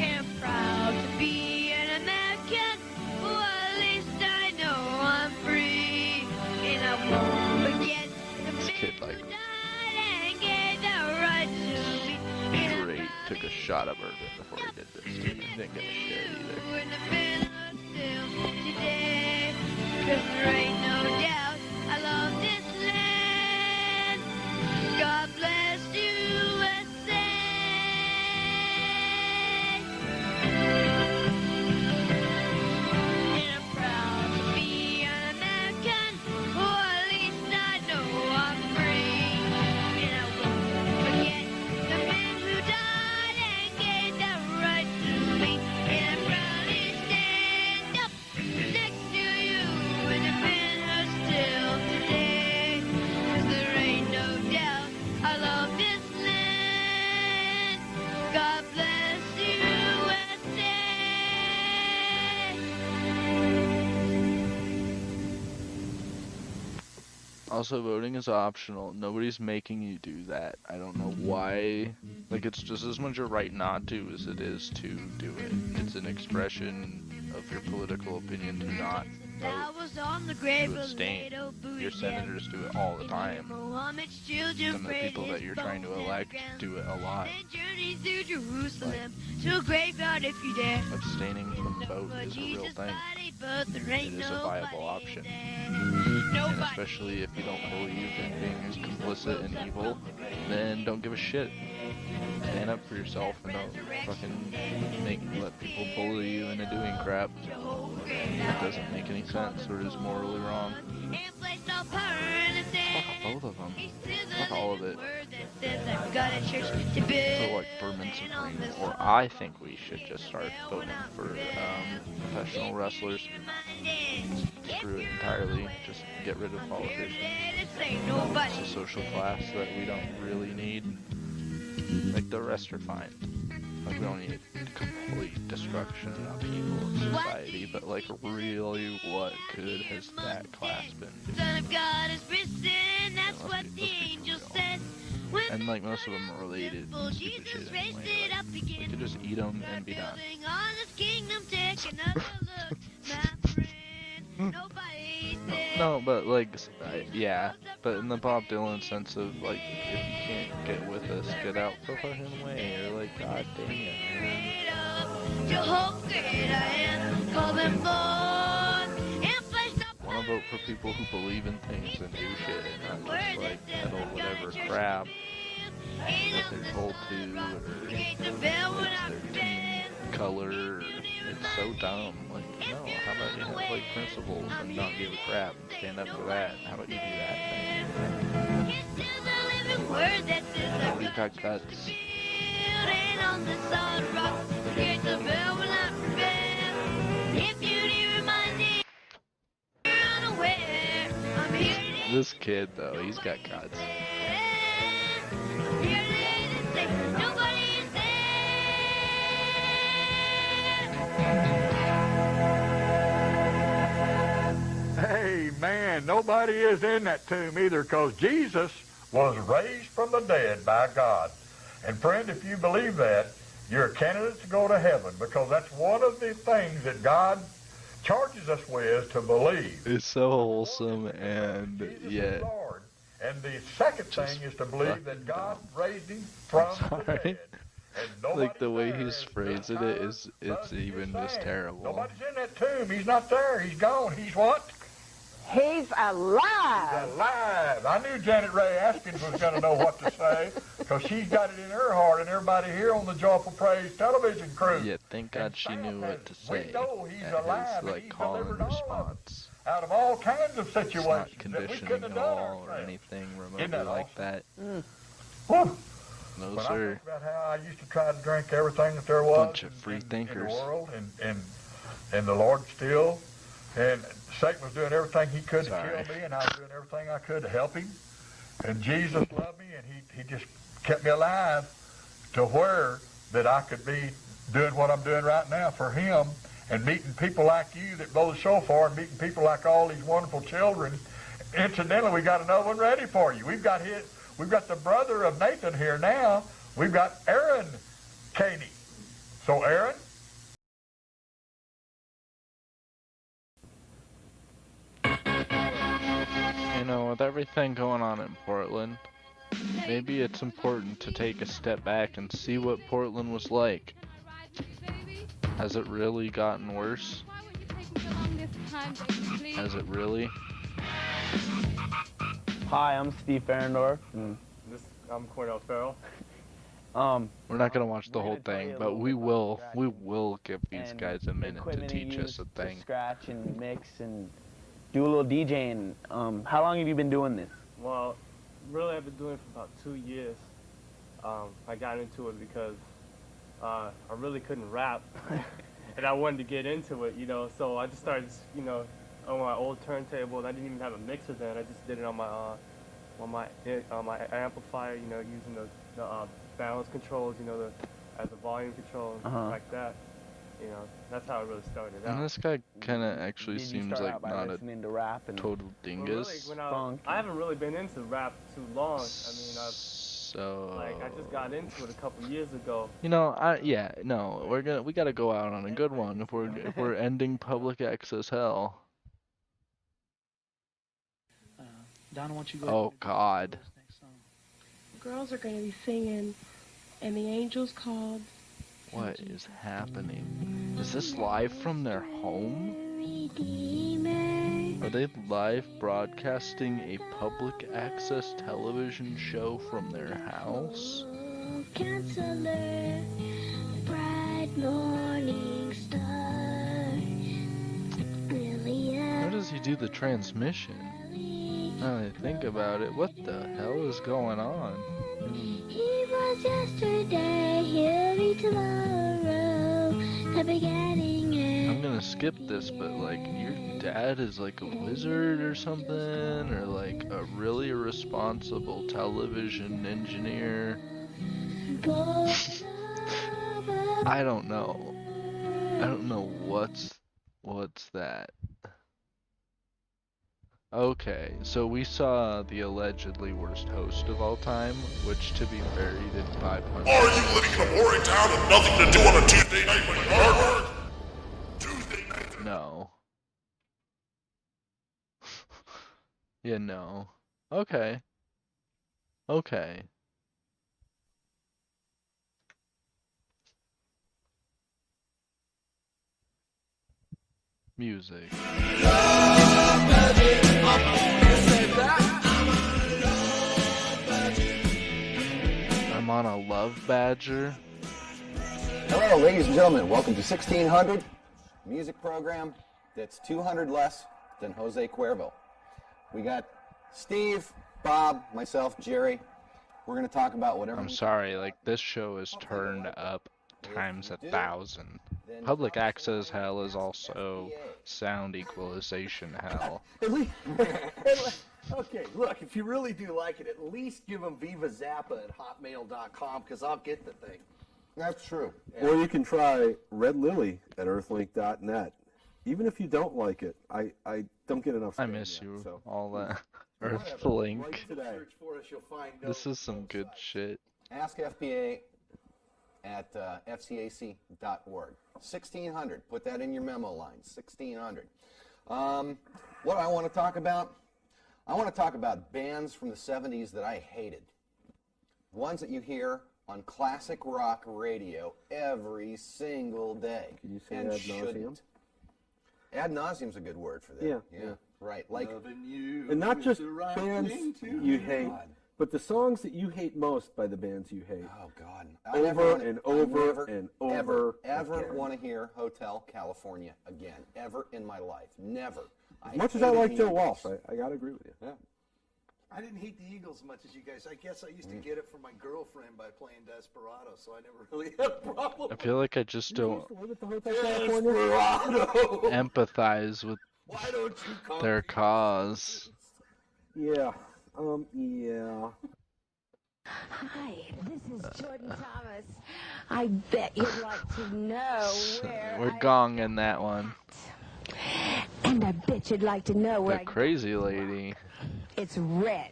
am proud to be an American. Well, at least I know I'm free, and I won't forget the This kid, like, and gave the right to me. straight took a shot of bourbon before he did this. He didn't give a shit either. Today, 'cause there ain't no doubt I love this land. God bless USA. And I'm proud to be an American, or at least I know I'm free. And I won't forget the men who died and gave the right to me. And I proudly stand up next to you and defend her still today. 'Cause there ain't no doubt I love this land. God bless USA. Also, voting is optional. Nobody's making you do that. I don't know why. Like, it's just as much a right not to as it is to do it. It's an expression of your political opinion to not vote, Was on the grave to of abstain. little booty Your senators do it all the time. Muhammad's children Some of the prayed people that his you're trying to bones elect do it a lot. and journey through Jerusalem to a graveyard if you dare. Abstaining from the vote is a real thing. But there It ain't is a viable option. And nobody. especially if you don't believe in being complicit in evil, then don't give a shit. Stand up for yourself and don't fucking let people bully you into doing crap. That doesn't make any sense or is morally wrong. Fuck both of them. Fuck all of it. So like Berman Supreme, or I think we should just start voting for professional wrestlers. Screw it entirely. Just get rid of politicians. It's a social class that we don't really need. Like, the rest are fine. Like, we don't need complete destruction and upheaval in society, but like, really, what good has that class been doing? Son of God is risen, that's what the angel said. And like, most of them are related to stupid shit anyway. Like, we could just eat them and be done. On this kingdom, take another look, my friend. Nobody said. No, but like, yeah, but in the Bob Dylan sense of like, if you can't get with us, get out the fucking way, or like, god dang it, man. Want to vote for people who believe in things and do shit, and not just like peddle whatever crap that they're told to, or it's their team color. It's so dumb. Like, no, how about you have like principles and not give a crap and stand up for that? How about you do that? Nobody's got guts. on the solid rock, get the bell will not rebel. If beauty reminds you you're unaware, I'm here today. This kid, though, he's got guts. Here today to say nobody is Hey, man, nobody is in that tomb either, because Jesus was raised from the dead by God. And friend, if you believe that, you're a candidate to go to heaven, because that's one of the things that God charges us with to believe. It's so wholesome and yet. And the second thing is to believe that God raised him from the dead. Like the way he's phrasing it is, it's even just terrible. Nobody's in that tomb. He's not there. He's gone. He's what? He's alive. He's alive. I knew Janet Ray Askins was going to know what to say, because she's got it in her heart, and everybody here on the Joyful Praise television crew. Yeah, thank God she knew what to say. know he's At alive, his, like, call and response. Out of all kinds of situations. It's not conditioning at all or anything remotely like that. Whew. No, When sir. I think about how I used to try to drink everything that there was Bunch of free in the thinkers. world, and the Lord still, and Satan was doing everything he could to kill me, and I was doing everything I could to help him. And Jesus loved me, and he just kept me alive to where that I could be doing what I'm doing right now for him, and meeting people like you that blow the shofar, and meeting people like all these wonderful children. Incidentally, we got another one ready for you. We've got the brother of Nathan here now. We've got Aaron Caney. So Aaron? You know, with everything going on in Portland, maybe it's important to take a step back and see what Portland was like. Has it really gotten worse? Has it really? Hi, I'm Steve Ferendorf. And I'm Cornell Farrell. We're not gonna watch the whole thing, but we will give these guys a minute to teach us a thing. Scratch and mix and do a little DJing. How long have you been doing this? Well, really I've been doing it for about 2 years. I got into it because I really couldn't rap, and I wanted to get into it, you know. So I just started, you know, on my old turntable, and I didn't even have a mixer then. I just did it on my amplifier, you know, using the balance controls, you know, as a volume control, and like that. You know, that's how it really started out. And this guy kind of actually seems like not a total dingus. Well, I haven't really been into rap too long. I mean, I just got into it a couple years ago. You know, we gotta go out on a good one if we're ending public access hell. Donna, why don't you go Oh God. Girls are going to be singing, and the angels called. What is happening? Is this live from their home? Are they live broadcasting a public access television show from their house? Counselor, bright morning star. How does he do the transmission? Now that I think about it, what the hell is going on? He was yesterday, he'll be tomorrow. The beginning. I'm gonna skip this, but like, your dad is like a wizard or something, or like a really responsible television engineer. I don't know. I don't know what's that. Okay, so we saw the allegedly worst host of all time, which, to be fair, he did 500. Are you living in a boring town with nothing to do on a Tuesday night but yard work? Tuesday night. No. Yeah, no. Okay. Okay. Music. I'm on a love badger. Hello, ladies and gentlemen. Welcome to 1600, music program that's 200 less than Jose Cuervo. We got Steve, Bob, myself, Jerry, We're going to talk about whatever. I'm sorry, like, this show is turned up times 1,000. Public access hell is also sound equalization hell. Okay, look, if you really do like it, at least give them Viva Zappa at hotmail.com, because I'll get the thing. That's true. Yeah. Or you can try Red Lily at earthlink.net. Even if you don't like it, I don't get enough. I miss you, so. All that. Earthlink. Search for us, you'll find This is some good shit. Ask FPA at fcac.org. 1600. Put that in your memo line. 1600. What do I want to talk about? I want to talk about bands from the 70s that I hated. Ones that you hear on classic rock radio every single day. Can you say and ad nauseum? shouldn't. Ad nauseum's a good word for that. Yeah. Right. Like, and not just bands you hate, but the songs that you hate most by the bands you hate. Oh, God. Over and over and over. Ever want to hear Hotel California again. Ever in my life. Never. As much as I like Joe Walsh, I got to agree with you. Yeah. I didn't hate the Eagles as much as you guys. I guess I used to get it from my girlfriend by playing Desperado, so I never really had a problem. I feel like I just don't Desperado! empathize with Why don't you come their cause. Yeah. Yeah. Hi, this is Jordan Thomas. I bet you'd like to know where We're gonging that one. And I bet you'd like to know where The crazy lady. It's red.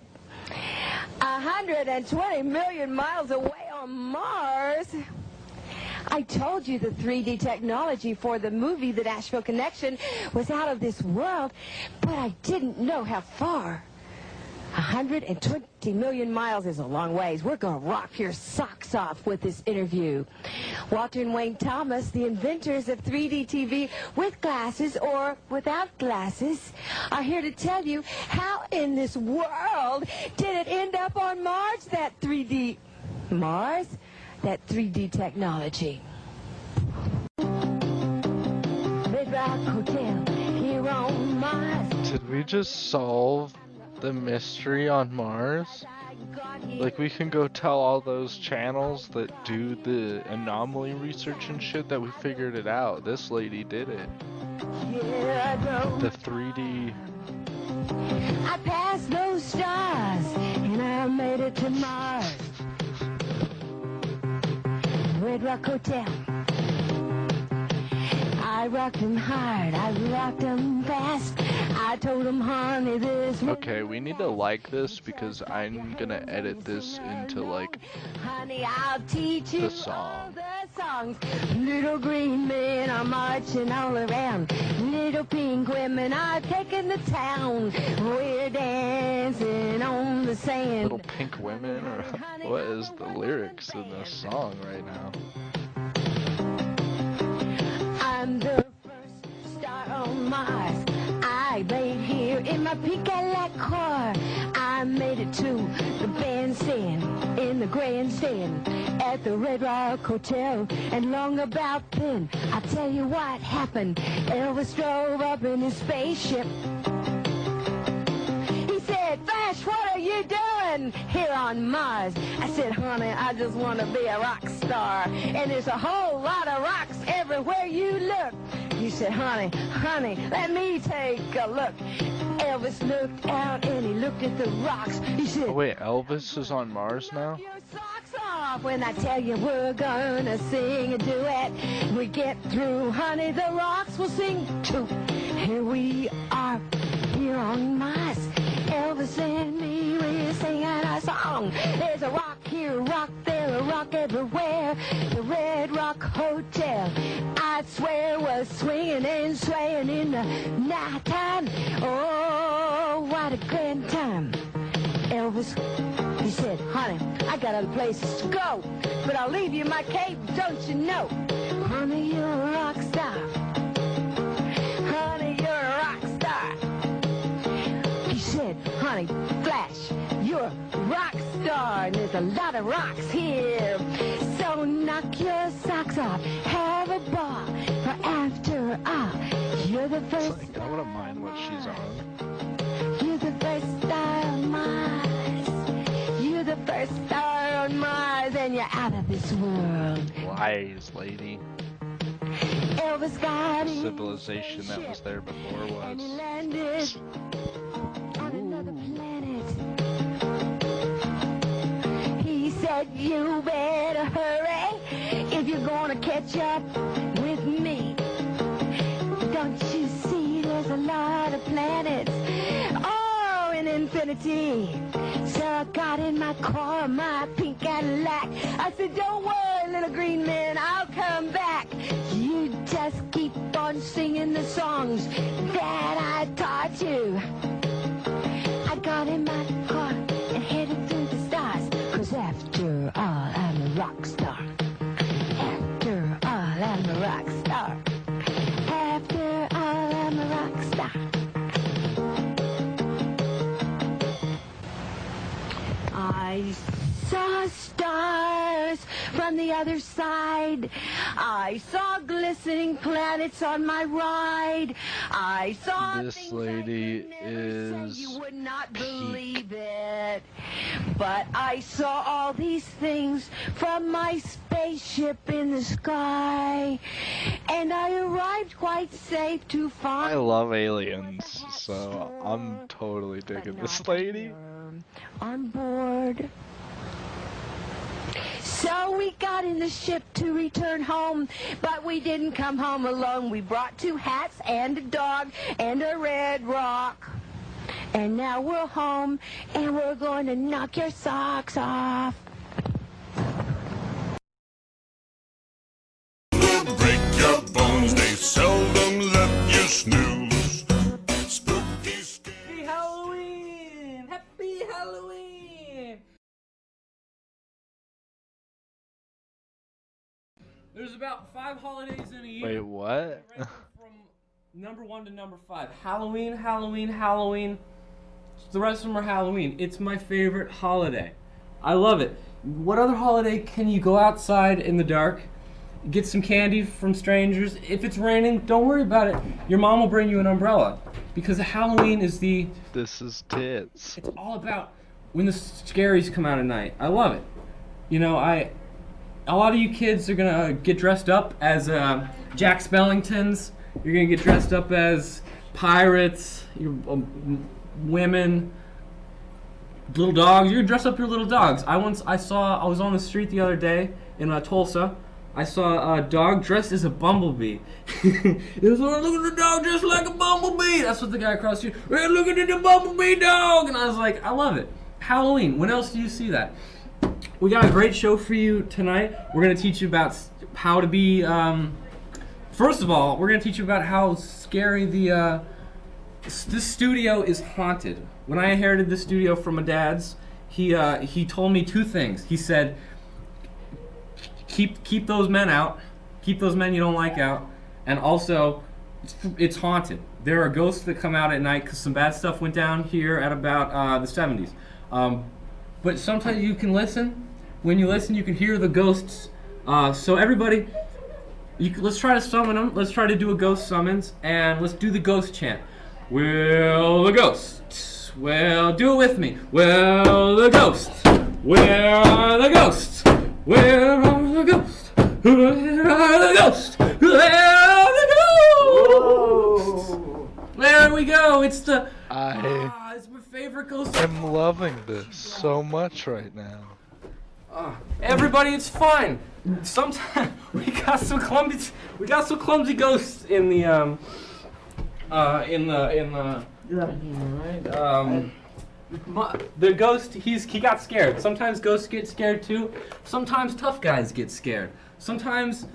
120 million miles away on Mars. I told you the 3D technology for the movie The Nashville Connection was out of this world, but I didn't know how far. 120 million miles is a long ways. We're going to rock your socks off with this interview. Walter and Wayne Thomas, the inventors of 3D TV with glasses or without glasses, are here to tell you how in this world did it end up on Mars, that 3D... Mars? That 3D technology. Red Rock Hotel here on Mars. Did we just solve the mystery on Mars? Like, we can go tell all those channels that do the anomaly research and shit that we figured it out. This lady did it. The 3D. I passed those stars and I made it to Mars. Red Rock Hotel. I rocked them hard, I rocked them fast. I told them, honey, this... Okay, we need to like this because I'm gonna edit this into, like, honey, I'll teach you the song. all the songs. Little green men are marching all around. Little pink women are taking the town. We're dancing on the sand. Little pink women, or what is the lyrics in this song right now? I'm the first star on Mars. I laid here in my Picalat car. I made it to the bandstand, in the grandstand, at the Red Rock Hotel. And long about then, I'll tell you what happened. Elvis drove up in his spaceship. He said, Flash, what are you doing here on Mars? I said, honey, I just want to be a rock star. And there's a whole lot of rocks everywhere you look. He said, honey, let me take a look. Elvis looked out and he looked at the rocks. He said, oh wait, Elvis is on Mars now? socks off when I tell you we're gonna sing a duet. We get through, honey, the rocks will sing too. Here we are, here on Mars. Elvis and me, we're singing a song. There's a rock here, a rock there, a rock everywhere. The Red Rock Hotel, I swear, was swinging and swaying in the nighttime. Oh, what a grand time. Elvis, he said, honey, I got other places to go, but I'll leave you my cape, don't you know? Honey, you're a rock star. Honey, you're a rock star. He said, honey, Flash, you're a rock star, and there's a lot of rocks here. So knock your socks off, have a ball, for after all, you're the first. Like, I wouldn't mind what she's on. You're the first star on Mars. You're the first star this world. Wise lady. Elvis got in Civilization that was there before and he was. landed on another planet. He said, you better hurry if you're gonna catch up with me. Don't you see there's a lot of planets? Oh, in infinity. So I got in my car, my pink Cadillac. I said, don't worry, little green man, I'll come back. You just keep on singing the songs that I taught you. I got in my car and headed through the stars. 'Cause after all, I'm a rock star. After all, I'm a rock star. After all, I'm a rock star. I saw stars from the other side. I saw glistening planets on my ride. I saw This lady is you would not believe it. But I saw all these things from my spaceship in the sky. And I arrived quite safe to find... I love aliens, so I'm totally digging this lady. On board. So we got in the ship to return home, but we didn't come home alone. We brought 2 hats and a dog and a red rock. And now we're home, and we're going to knock your socks off. Break your bones, they seldom let you snooze. Spooky, Happy Halloween! Happy Halloween! There's about 5 holidays in a year. Wait, what? From number 1 to number 5. Halloween, Halloween, Halloween. The rest of them are Halloween. It's my favorite holiday. I love it. What other holiday can you go outside in the dark, get some candy from strangers? If it's raining, don't worry about it. Your mom will bring you an umbrella. Because Halloween is the... This is tits. It's all about when the scaries come out at night. I love it. You know, a lot of you kids are gonna get dressed up as Jack Skellingtons. You're gonna get dressed up as pirates, women, little dogs. You're gonna dress up your little dogs. I was on the street the other day in Tulsa. I saw a dog dressed as a bumblebee. It was like, look at the dog just like a bumblebee. That's what the guy across the street, hey, look at the bumblebee dog. And I was like, I love it. Halloween, when else do you see that? We got a great show for you tonight. We're going to teach you about how to be, first of all, we're going to teach you about how scary this studio is haunted. When I inherited this studio from my dad's, he told me 2 things. He said, keep those men out, keep those men you don't like out, and also, it's haunted. There are ghosts that come out at night because some bad stuff went down here at about the 70s. But sometimes you can listen. When you listen, you can hear the ghosts. So everybody, let's try to summon them. Let's try to do a ghost summons, and let's do the ghost chant. Well, the ghosts. Well, do it with me. Well, the ghosts. Where are the ghosts? Where are the ghosts? Where are the ghosts? Where are the ghosts? Whoa. There we go. It's the... it's my favorite ghost. I'm loving this so much right now. Everybody, it's fine. Sometimes we got some clumsy ghosts in the the ghost, he got scared. Sometimes ghosts get scared too. Sometimes tough guys get scared. Sometimes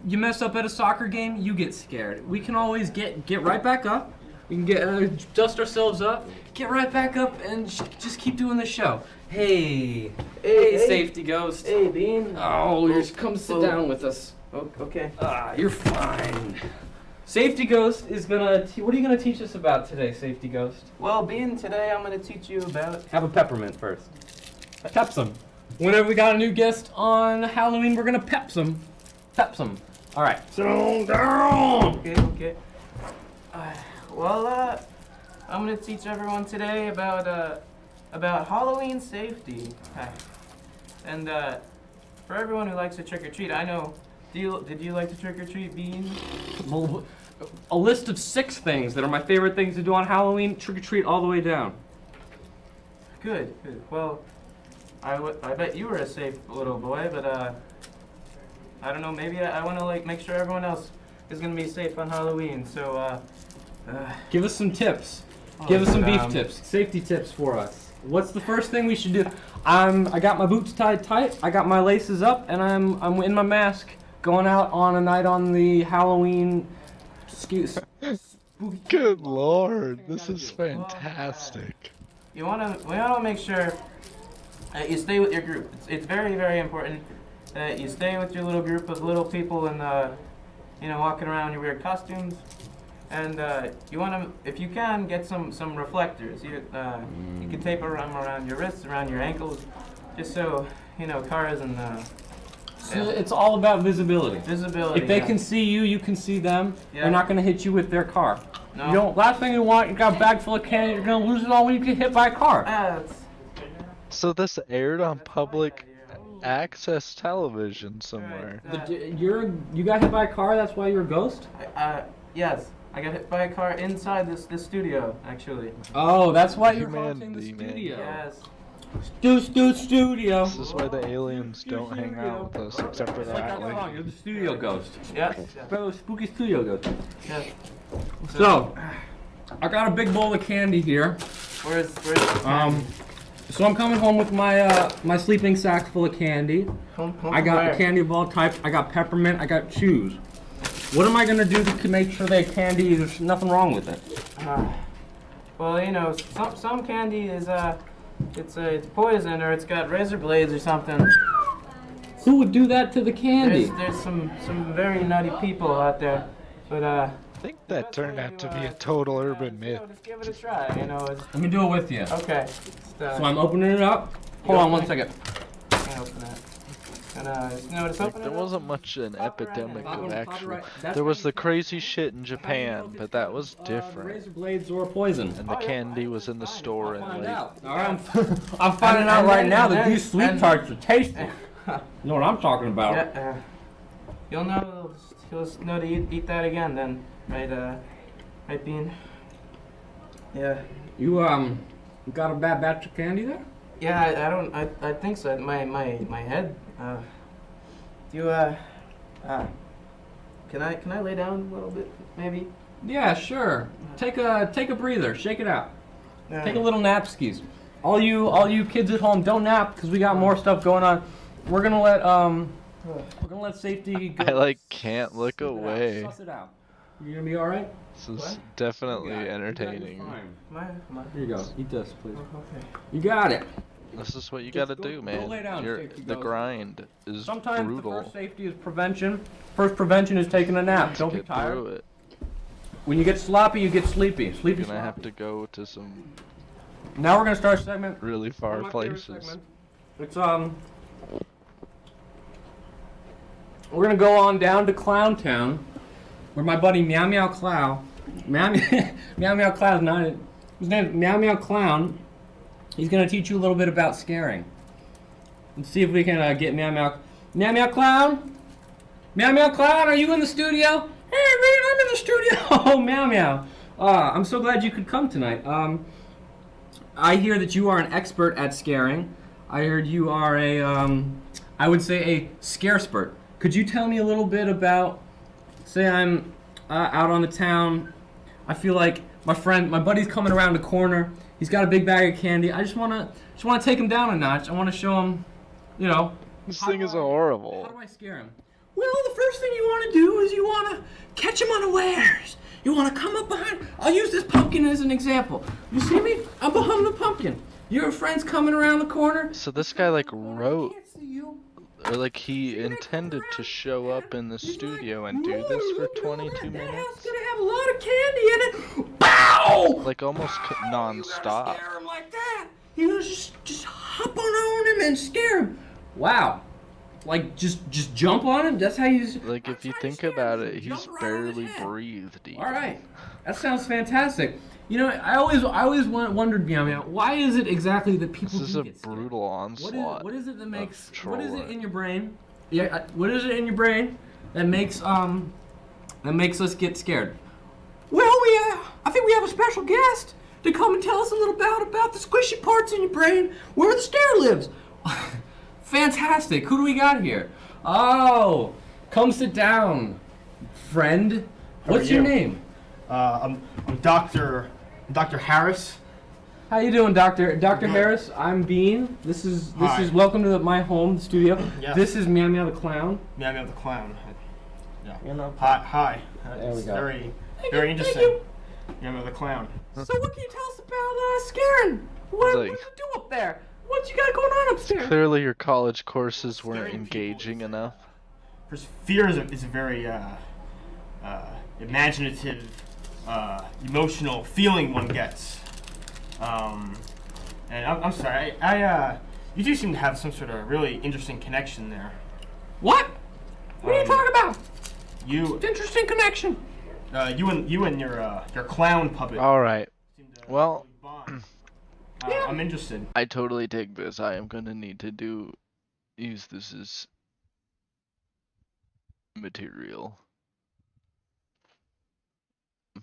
you mess up at a soccer game, you get scared. We can always get right back up. We can dust ourselves up, get right back up, and just keep doing the show. Hey, safety ghost. Hey, Bean. Oh, come sit down with us. Oh, okay. You're fine. Safety Ghost is gonna. What are you gonna teach us about today, Safety Ghost? Well, Bean, today I'm gonna teach you about. Have a peppermint first. Pepsum. Whenever we got a new guest on Halloween, we're gonna Pepsum. Pepsum. All right. Sit down. Okay. I'm gonna teach everyone today about Halloween safety. And for everyone who likes to trick or treat, I know. Did you like to trick or treat, Bean? Well, a list of 6 things that are my favorite things to do on Halloween. Trick or treat all the way down. Good. Well, I bet you were a safe little boy, but I don't know. Maybe I want to like make sure everyone else is gonna be safe on Halloween. So give us some tips. Give us some beef tips, safety tips for us. What's the first thing we should do? I got my boots tied tight. I got my laces up, and I'm in my mask, going out on a night on the Halloween. Good Lord, this is fantastic. We wanna make sure you stay with your group. It's very, very important that you stay with your little group of little people and walking around in your weird costumes. And you wanna, if you can, get some reflectors. You can tape them around your wrists, around your ankles, just so cars and. So it's all about visibility. If they can see you, you can see them. Yeah. They're not going to hit you with their car. No. You don't. Last thing you want, you got a bag full of candy. You're going to lose it all when you get hit by a car. So this aired on public access television somewhere. You got hit by a car. That's why you're a ghost. Yes, I got hit by a car inside this studio, actually. Oh, that's why you're haunting the studio. Yes. Studio. This is why the aliens don't hang out with us, except for that. You're the studio ghost. Yeah. Spooky studio ghost. Yes. So, I got a big bowl of candy here. Where's the candy? So I'm coming home with my sleeping sack full of candy. I got candy of all types. I got peppermint. I got chews. What am I gonna do to make sure that candy, there's nothing wrong with it? Well, some candy is it's poison, or it's got razor blades or something. Who would do that to the candy? There's some very nutty people out there, but I think that turned out to be a total urban myth. Just give it a try, Let me do it with you. Okay. So I'm opening it up. Hold on 1 second. I open that. There wasn't much an epidemic of actual. There was the crazy shit in Japan, but that was different. Razor blades or poison. And the candy was in the store and late. Alright, I'm finding out right now that these sweet tarts are tasty. You know what I'm talking about? Yeah, you'll know to eat that again then, right, Bean? Yeah. You got a bad batch of candy there? Yeah, I think so. My head. Can I lay down a little bit, maybe? Yeah, sure. Take a breather. Shake it out. Take a little nap skis. All you kids at home, don't nap because we got more stuff going on. We're gonna let safety go. I can't look away. Suss it out. You gonna be all right? This is definitely entertaining. Here you go. Eat this, please. Okay. You got it. This is what you gotta do, man. The grind is Sometimes brutal. the first safety is prevention. First prevention is taking a nap. Don't be tired. Through it. When you get sloppy, you get sleepy. You're gonna have to go to some. Now we're gonna start a segment. Really far places. It's We're gonna go on down to Clown Town, where my buddy Meow Meow Clow, Meow Meow Clow's not it. His name's Meow Meow Clown. He's gonna teach you a little bit about scaring. Let's see if we can get Meow Clown. Meow Meow Clown, are you in the studio? Hey man, I'm in the studio. Oh Meow Meow. I'm so glad you could come tonight. I hear that you are an expert at scaring. I heard you are I would say a scarespert. Could you tell me a little bit about, say I'm out on the town, I feel like my buddy's coming around the corner, he's got a big bag of candy, I just wanna take him down a notch, I wanna show him, This thing is horrible. How do I scare him? Well, the first thing you wanna do is you wanna catch him unawares. You wanna come up behind, I'll use this pumpkin as an example. You see me? I'm behind the pumpkin. Your friend's coming around the corner. So this guy wrote, or he intended to show up in the studio and do this for 22 minutes? It's gonna have a lot of candy in it. Bow! Almost non-stop. Scare him like that. You just hop on him and scare him. Wow. Like just jump on him? That's how you. Like if you think about it, he's barely breathed. Even. All right, that sounds fantastic. You know, I always wondered, Meow Meow, why is it exactly that people This is do a get scared? brutal onslaught. What is it that makes? of What is it troll in your brain? Yeah, what is it in your brain that makes us get scared? Well, I think we have a special guest to come and tell us a little about the squishy parts in your brain where the stare lives. Fantastic. Who do we got here? Oh, come sit down, friend. What's your name? I'm Dr. Harris. How you doing, Dr. Harris? I'm Bean. This is welcome to my home studio. Yes. This is Meow Meow the Clown. Meow Meow the Clown. Yeah. You know. Hi. There we It's go. very interesting. Meow Meow the Clown. So what can you tell us about scaring? What do you do up there? What you got going on upstairs? Clearly, your college courses weren't engaging enough. First, fear is a very imaginative, emotional feeling one gets. And I'm sorry, you do seem to have some sort of really interesting connection there. What? What are you talking about? You interesting connection. You and your clown puppet. All right. Well, I'm interested. I totally take this. I am gonna need to use this as material.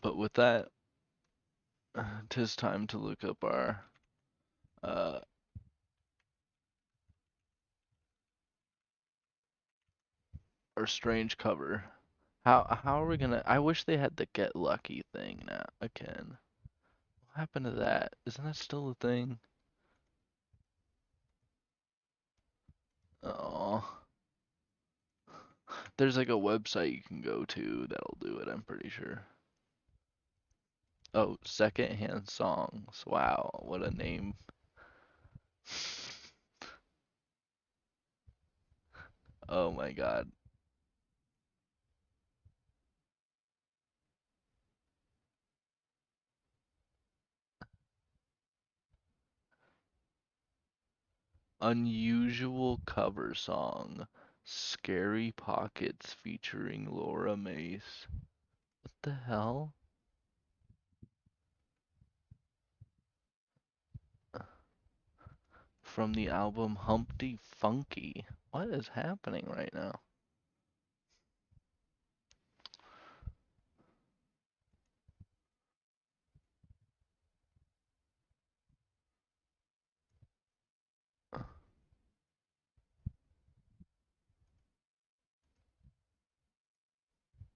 But with that, 'tis time to look up our strange cover. How are we gonna? I wish they had the get lucky thing now again. What happened to that? Isn't that still a thing? Oh, there's like a website you can go to that'll do it. I'm pretty sure. Oh, secondhand songs. Wow, what a name. Oh my god. Unusual cover song. Scary Pockets featuring Laura Mace. What the hell? From the album Humpty Funky. What is happening right now?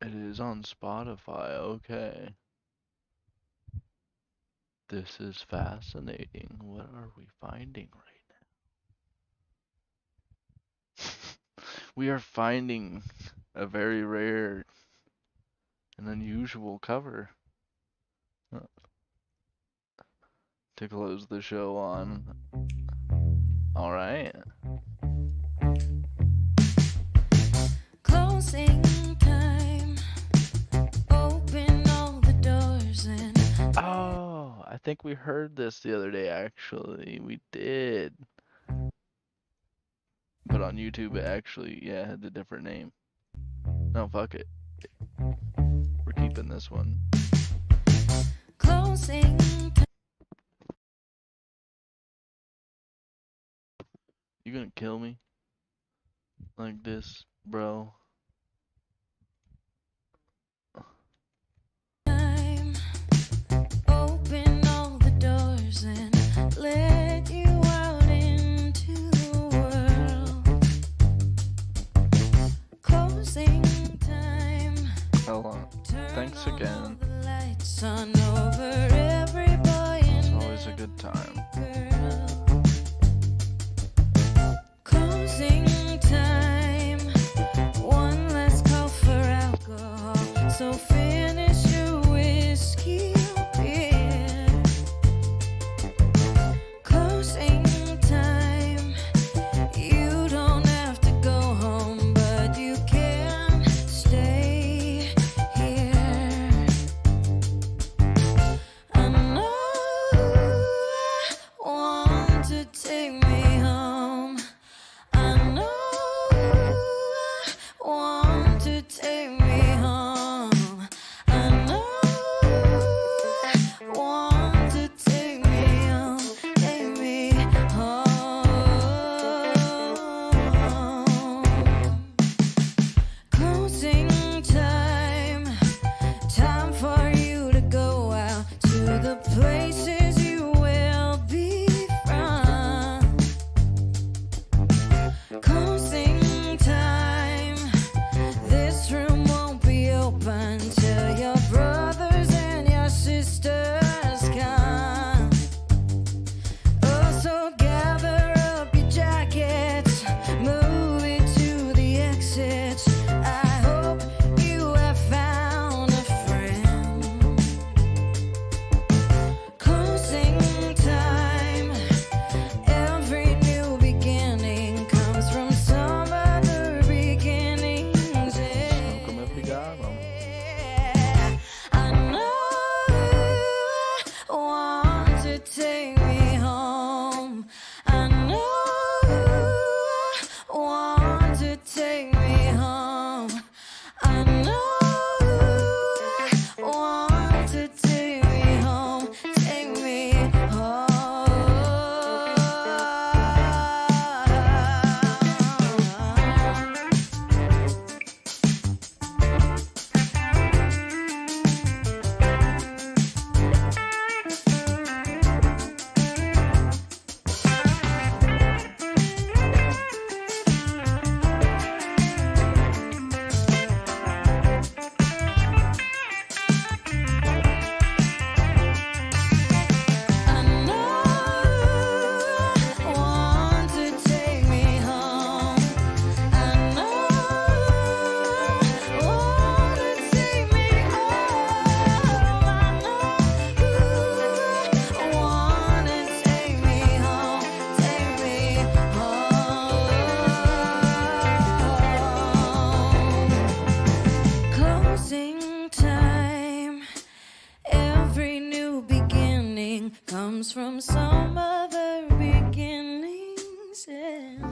It is on Spotify, okay. This is fascinating. What are we finding right now? We are finding a very rare and unusual cover to close the show on. Alright. Closing time. Open all the doors and Oh, I think we heard this the other day, actually. We did. But on YouTube, it actually, yeah, had a different name. No, fuck it. We're keeping this one. closing time. You gonna kill me? Like this, bro? Open all the doors and let you out into the world. Closing time. Hold on. Thanks again. Lights on over every boy It's and always a good time. girl. Closing time. One last call for alcohol. So finish your whiskey or beer. Closing time. You don't have to go home, but you can stay here. from some other beginnings end.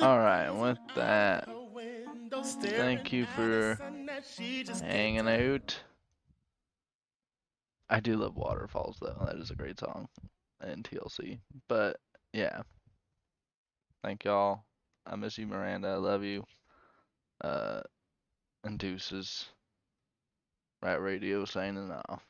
Alright, with that, thank you for hanging out. I do love Waterfalls though, that is a great song and TLC. But yeah, thank y'all. I miss you, Miranda. I love you. And deuces. Rat Radio signing off.